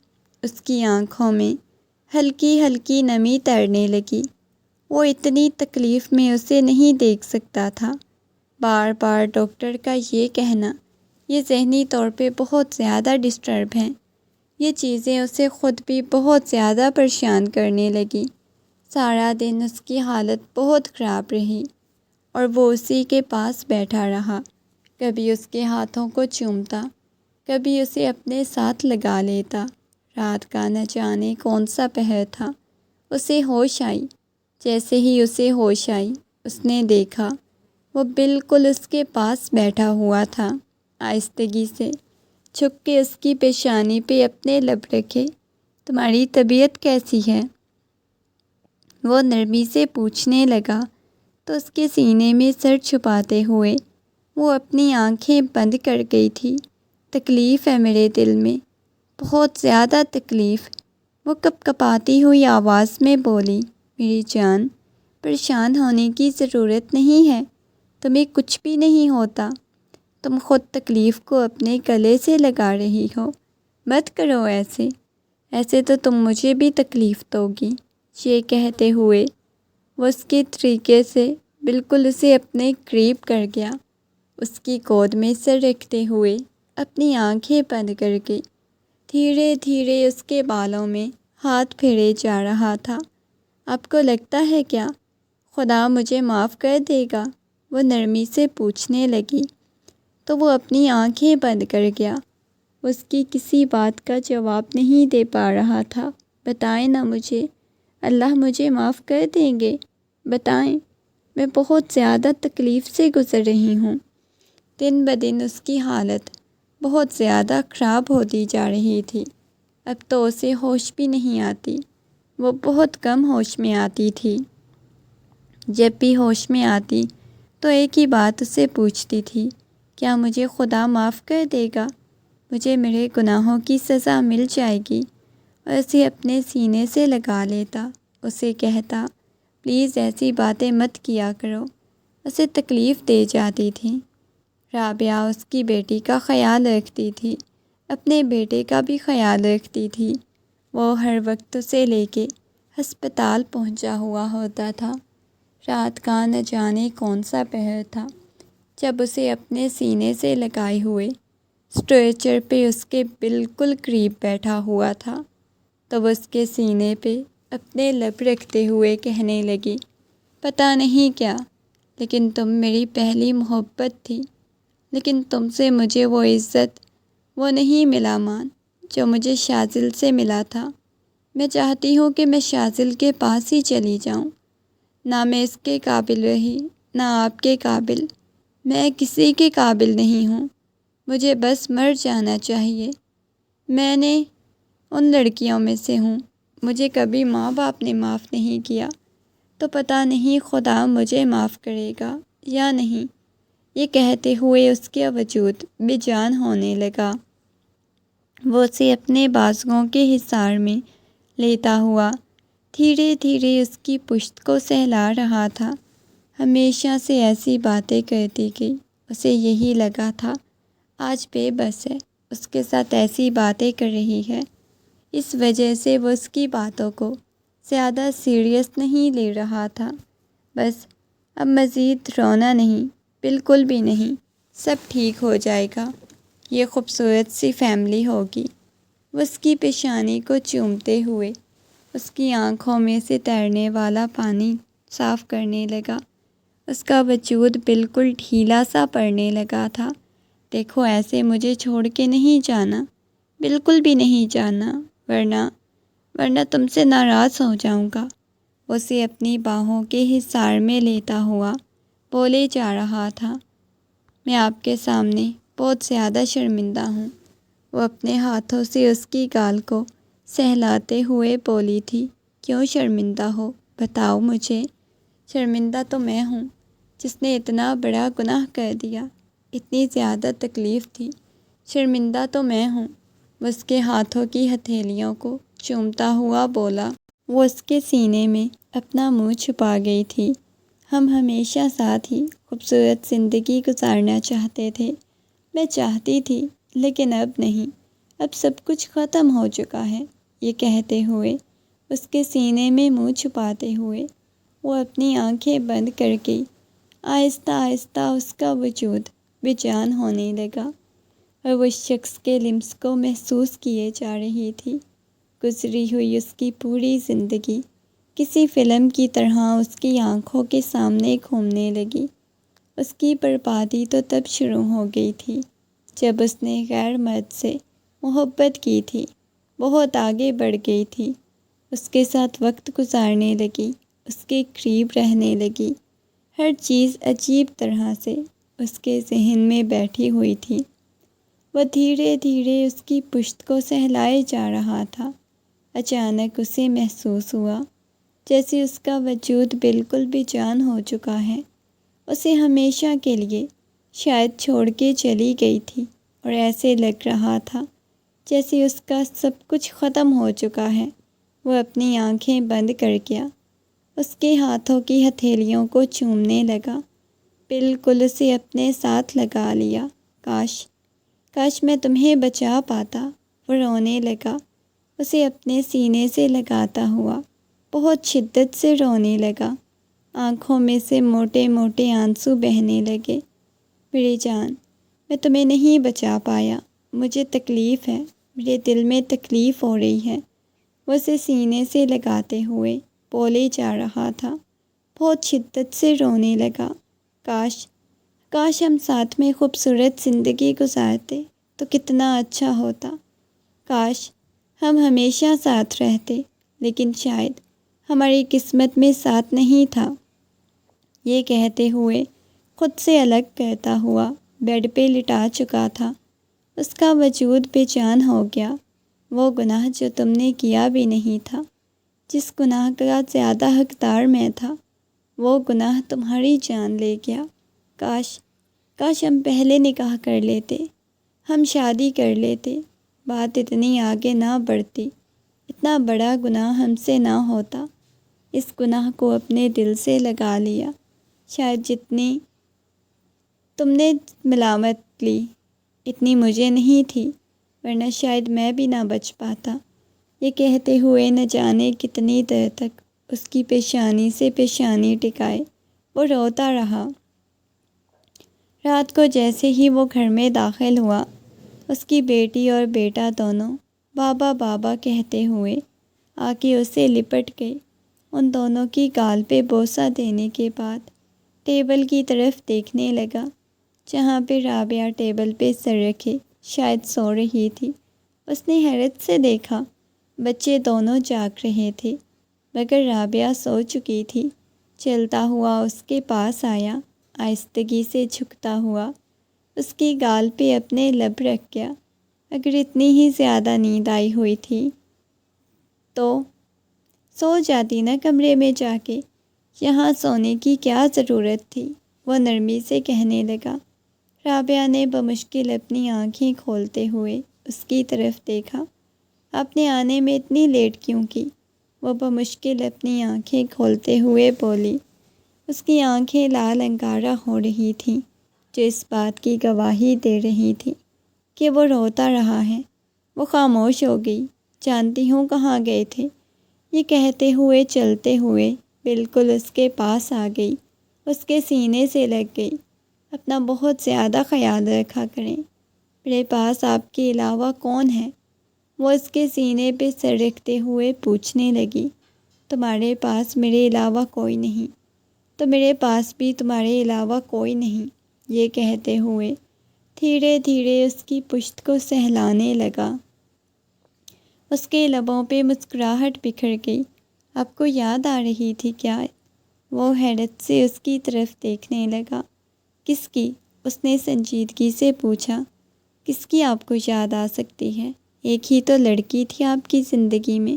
اس کی آنکھوں میں ہلکی ہلکی نمی تیرنے لگی۔ وہ اتنی تکلیف میں اسے نہیں دیکھ سکتا تھا۔ بار بار ڈاکٹر کا یہ کہنا، یہ ذہنی طور پہ بہت زیادہ ڈسٹرب ہیں، یہ چیزیں اسے خود بھی بہت زیادہ پریشان کرنے لگی۔ سارا دن اس کی حالت بہت خراب رہی اور وہ اسی کے پاس بیٹھا رہا، کبھی اس کے ہاتھوں کو چومتا، کبھی اسے اپنے ساتھ لگا لیتا۔ رات کا نہ جانے کون سا پہر تھا، اسے ہوش آئی۔ جیسے ہی اسے ہوش آئی اس نے دیکھا وہ بالکل اس کے پاس بیٹھا ہوا تھا۔ آہستگی سے جھک کے اس کی پیشانی پہ اپنے لب رکھے تمہاری طبیعت کیسی ہے؟ وہ نرمی سے پوچھنے لگا تو اس کے سینے میں سر چھپاتے ہوئے وہ اپنی آنکھیں بند کر گئی تھی۔ تکلیف ہے میرے دل میں، بہت زیادہ تکلیف، وہ کپ کپاتی ہوئی آواز میں بولی۔ میری جان، پریشان ہونے کی ضرورت نہیں ہے، تمہیں کچھ بھی نہیں ہوتا، تم خود تکلیف کو اپنے گلے سے لگا رہی ہو، مت کرو ایسے تو تم مجھے بھی تکلیف دو گی۔ یہ کہتے ہوئے وہ اس کے طریقے سے بالکل اسے اپنے قریب کر گیا، اس کی گود میں سر رکھتے ہوئے اپنی آنکھیں بند کر کے دھیرے دھیرے اس کے بالوں میں ہاتھ پھیرے جا رہا تھا۔ آپ کو لگتا ہے کیا خدا مجھے معاف کر دے گا؟ وہ نرمی سے پوچھنے لگی تو وہ اپنی آنکھیں بند کر گیا، اس کی کسی بات کا جواب نہیں دے پا رہا تھا۔ بتائیں نا مجھے، اللہ مجھے معاف کر دیں گے؟ بتائیں، میں بہت زیادہ تکلیف سے گزر رہی ہوں۔ دن بدن اس کی حالت بہت زیادہ خراب ہوتی جا رہی تھی، اب تو اسے ہوش بھی نہیں آتی، وہ بہت کم ہوش میں آتی تھی۔ جب بھی ہوش میں آتی تو ایک ہی بات اسے پوچھتی تھی، کیا مجھے خدا معاف کر دے گا؟ مجھے میرے گناہوں کی سزا مل جائے گی؟ اور اسے اپنے سینے سے لگا لیتا، اسے کہتا پلیز ایسی باتیں مت کیا کرو، اسے تکلیف دے جاتی تھی۔ رابعہ اس کی بیٹی کا خیال رکھتی تھی، اپنے بیٹے کا بھی خیال رکھتی تھی۔ وہ ہر وقت اسے لے کے ہسپتال پہنچا ہوا ہوتا تھا۔ رات کا نہ جانے کون سا پہر تھا جب اسے اپنے سینے سے لگائے ہوئے اسٹریچر پہ اس کے بالکل قریب بیٹھا ہوا تھا تو وہ اس کے سینے پہ اپنے لب رکھتے ہوئے کہنے لگی، پتہ نہیں کیا، لیکن تم میری پہلی محبت تھی، لیکن تم سے مجھے وہ عزت وہ نہیں ملا مان جو مجھے شاذل سے ملا تھا۔ میں چاہتی ہوں کہ میں شاذل کے پاس ہی چلی جاؤں، نہ میں اس کے قابل رہی نہ آپ کے قابل، میں کسی کے قابل نہیں ہوں، مجھے بس مر جانا چاہیے۔ میں نے ان لڑکیوں میں سے ہوں، مجھے کبھی ماں باپ نے معاف نہیں کیا، تو پتہ نہیں خدا مجھے معاف کرے گا یا نہیں۔ یہ کہتے ہوئے اس کا وجود بے جان ہونے لگا۔ وہ اسے اپنے بازوؤں کے حصار میں لیتا ہوا دھیرے دھیرے اس کی پشت کو سہلا رہا تھا۔ ہمیشہ سے ایسی باتیں کرتی گئی، اسے یہی لگا تھا آج بے بس ہے، اس کے ساتھ ایسی باتیں کر رہی ہے، اس وجہ سے وہ اس کی باتوں کو زیادہ سیریس نہیں لے رہا تھا۔ بس اب مزید رونا نہیں، بالکل بھی نہیں، سب ٹھیک ہو جائے گا، یہ خوبصورت سی فیملی ہوگی۔ وہ اس کی پیشانی کو چومتے ہوئے اس کی آنکھوں میں سے تیرنے والا پانی صاف کرنے لگا، اس کا وجود بالکل ڈھیلا سا پڑنے لگا تھا۔ دیکھو ایسے مجھے چھوڑ کے نہیں جانا، بالکل بھی نہیں جانا، ورنہ تم سے ناراض ہو جاؤں گا۔ اسے اپنی باہوں کے حصار میں لیتا ہوا بولے جا رہا تھا، میں آپ کے سامنے بہت زیادہ شرمندہ ہوں۔ وہ اپنے ہاتھوں سے اس کی گال کو سہلاتے ہوئے بولی تھی، کیوں شرمندہ ہو؟ بتاؤ مجھے۔ شرمندہ تو میں ہوں جس نے اتنا بڑا گناہ کر دیا، اتنی زیادہ تکلیف تھی، شرمندہ تو میں ہوں۔ وہ اس کے ہاتھوں کی ہتھیلیوں کو چومتا ہوا بولا۔ وہ اس کے سینے میں اپنا منہ چھپا گئی تھی۔ ہم ہمیشہ ساتھ ہی خوبصورت زندگی گزارنا چاہتے تھے، میں چاہتی تھی، لیکن اب نہیں، اب سب کچھ ختم ہو چکا ہے۔ یہ کہتے ہوئے اس کے سینے میں منہ چھپاتے ہوئے وہ اپنی آنکھیں بند کر کے آہستہ آہستہ اس کا وجود بے جان ہونے لگا اور وہ شخص کے لمس کو محسوس کیے جا رہی تھی۔ گزری ہوئی اس کی پوری زندگی کسی فلم کی طرح اس کی آنکھوں کے سامنے گھومنے لگی۔ اس کی بربادی تو تب شروع ہو گئی تھی جب اس نے غیر مرد سے محبت کی تھی، بہت آگے بڑھ گئی تھی، اس کے ساتھ وقت گزارنے لگی، اس کے قریب رہنے لگی، ہر چیز عجیب طرح سے اس کے ذہن میں بیٹھی ہوئی تھی۔ وہ دھیرے دھیرے اس کی پشت کو سہلائے جا رہا تھا، اچانک اسے محسوس ہوا جیسے اس کا وجود بالکل بے جان ہو چکا ہے، اسے ہمیشہ کے لیے شاید چھوڑ کے چلی گئی تھی، اور ایسے لگ رہا تھا جیسے اس کا سب کچھ ختم ہو چکا ہے۔ وہ اپنی آنکھیں بند کر گیا، اس کے ہاتھوں کی ہتھیلیوں کو چومنے لگا، بالکل اسے اپنے ساتھ لگا لیا۔ کاش میں تمہیں بچا پاتا، وہ رونے لگا، اسے اپنے سینے سے لگاتا ہوا بہت شدت سے رونے لگا، آنکھوں میں سے موٹے موٹے آنسو بہنے لگے۔ میری جان، میں تمہیں نہیں بچا پایا، مجھے تکلیف ہے، میرے دل میں تکلیف ہو رہی ہے، وہ اسے سینے سے لگاتے ہوئے بولے جا رہا تھا، بہت شدت سے رونے لگا۔ کاش ہم ساتھ میں خوبصورت زندگی گزارتے تو کتنا اچھا ہوتا، کاش ہم ہمیشہ ساتھ رہتے، لیکن شاید ہماری قسمت میں ساتھ نہیں تھا۔ یہ کہتے ہوئے خود سے الگ کرتا ہوا بیڈ پہ لٹا چکا تھا، اس کا وجود بے جان ہو گیا۔ وہ گناہ جو تم نے کیا بھی نہیں تھا، جس گناہ کا زیادہ حقدار میں تھا، وہ گناہ تمہاری جان لے گیا۔ کاش ہم پہلے نکاح کر لیتے، ہم شادی کر لیتے، بات اتنی آگے نہ بڑھتی، اتنا بڑا گناہ ہم سے نہ ہوتا۔ اس گناہ کو اپنے دل سے لگا لیا، شاید جتنی تم نے ملامت لی اتنی مجھے نہیں تھی، ورنہ شاید میں بھی نہ بچ پاتا۔ یہ کہتے ہوئے نہ جانے کتنی دیر تک اس کی پیشانی سے پیشانی ٹکائے وہ روتا رہا۔ رات کو جیسے ہی وہ گھر میں داخل ہوا، اس کی بیٹی اور بیٹا دونوں بابا بابا کہتے ہوئے آ کے اسے لپٹ گئے۔ ان دونوں کی گال پہ بوسہ دینے کے بعد ٹیبل کی طرف دیکھنے لگا، جہاں پہ رابعہ ٹیبل پہ سر رکھے شاید سو رہی تھی۔ اس نے حیرت سے دیکھا، بچے دونوں جاگ رہے تھے، مگر رابعہ سو چکی تھی۔ چلتا ہوا اس کے پاس آیا، آہستگی سے جھکتا ہوا اس کی گال پہ اپنے لب رکھ گیا۔ اگر اتنی ہی زیادہ نیند آئی ہوئی تھی تو سو جاتی نا کمرے میں جا کے، یہاں سونے کی کیا ضرورت تھی، وہ نرمی سے کہنے لگا۔ رابعہ نے بمشکل اپنی آنکھیں کھولتے ہوئے اس کی طرف دیکھا۔ آپ نے آنے میں اتنی لیٹ کیوں کی؟ وہ بمشکل اپنی آنکھیں کھولتے ہوئے بولی۔ اس کی آنکھیں لال انگارہ ہو رہی تھیں، جو اس بات کی گواہی دے رہی تھی کہ وہ روتا رہا ہے۔ وہ خاموش ہو گئی۔ جانتی ہوں کہاں گئے تھے، یہ کہتے ہوئے چلتے ہوئے بالکل اس کے پاس آ گئی، اس کے سینے سے لگ گئی۔ اپنا بہت زیادہ خیال رکھا کریں، میرے پاس آپ کے علاوہ کون ہے؟ وہ اس کے سینے پہ سر رکھتے ہوئے پوچھنے لگی۔ تمہارے پاس میرے علاوہ کوئی نہیں، تو میرے پاس بھی تمہارے علاوہ کوئی نہیں، یہ کہتے ہوئے دھیرے دھیرے اس کی پشت کو سہلانے لگا۔ اس کے لبوں پہ مسکراہٹ بکھر گئی۔ آپ کو یاد آ رہی تھی کیا؟ وہ حیرت سے اس کی طرف دیکھنے لگا۔ کس کی؟ اس نے سنجیدگی سے پوچھا۔ کس کی آپ کو یاد آ سکتی ہے؟ ایک ہی تو لڑکی تھی آپ کی زندگی میں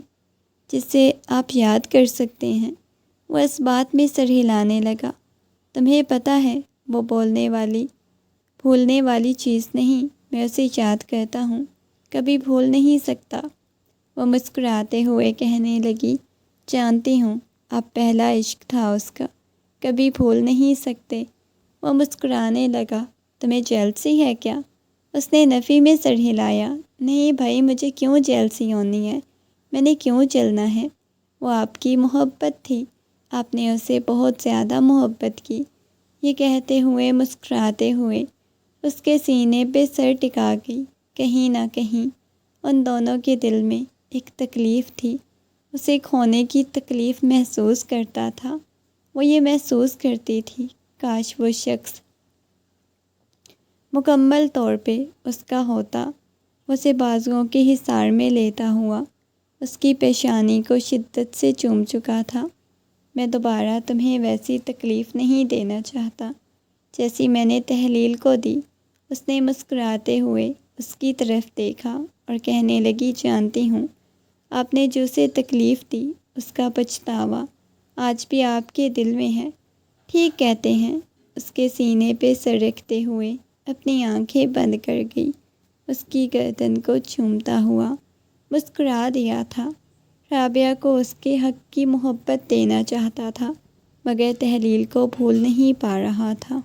جسے آپ یاد کر سکتے ہیں۔ وہ اس بات میں سر ہلانے لگا۔ تمہیں پتہ ہے، وہ بھولنے والی چیز نہیں، میں اسے یاد کرتا ہوں، کبھی بھول نہیں سکتا۔ وہ مسکراتے ہوئے کہنے لگی، جانتی ہوں، آپ پہلا عشق تھا اس کا، کبھی بھول نہیں سکتے۔ وہ مسکرانے لگا۔ تمہیں جیلسی ہے کیا؟ اس نے نفی میں سر ہلایا۔ نہیں بھائی، مجھے کیوں جیلسی ہونی ہے، میں نے کیوں جلنا ہے؟ وہ آپ کی محبت تھی، آپ نے اسے بہت زیادہ محبت کی۔ یہ کہتے ہوئے مسکراتے ہوئے اس کے سینے پہ سر ٹکا گئی۔ کہیں نہ کہیں ان دونوں کے دل میں ایک تکلیف تھی، اسے کھونے کی تکلیف محسوس کرتا تھا۔ وہ یہ محسوس کرتی تھی، کاش وہ شخص مکمل طور پہ اس کا ہوتا۔ اسے بازوؤں کے حصار میں لیتا ہوا اس کی پیشانی کو شدت سے چوم چکا تھا۔ میں دوبارہ تمہیں ویسی تکلیف نہیں دینا چاہتا جیسی میں نے تحلیل کو دی۔ اس نے مسکراتے ہوئے اس کی طرف دیکھا اور کہنے لگی، جانتی ہوں آپ نے جو اسے تکلیف دی اس کا پچھتاوا آج بھی آپ کے دل میں ہے۔ ٹھیک کہتے ہیں، اس کے سینے پہ سر رکھتے ہوئے اپنی آنکھیں بند کر گئی، اس کی گردن کو چومتا ہوا مسکرا دیا تھا۔ رابعہ کو اس کے حق کی محبت دینا چاہتا تھا، مگر تحلیل کو بھول نہیں پا رہا تھا۔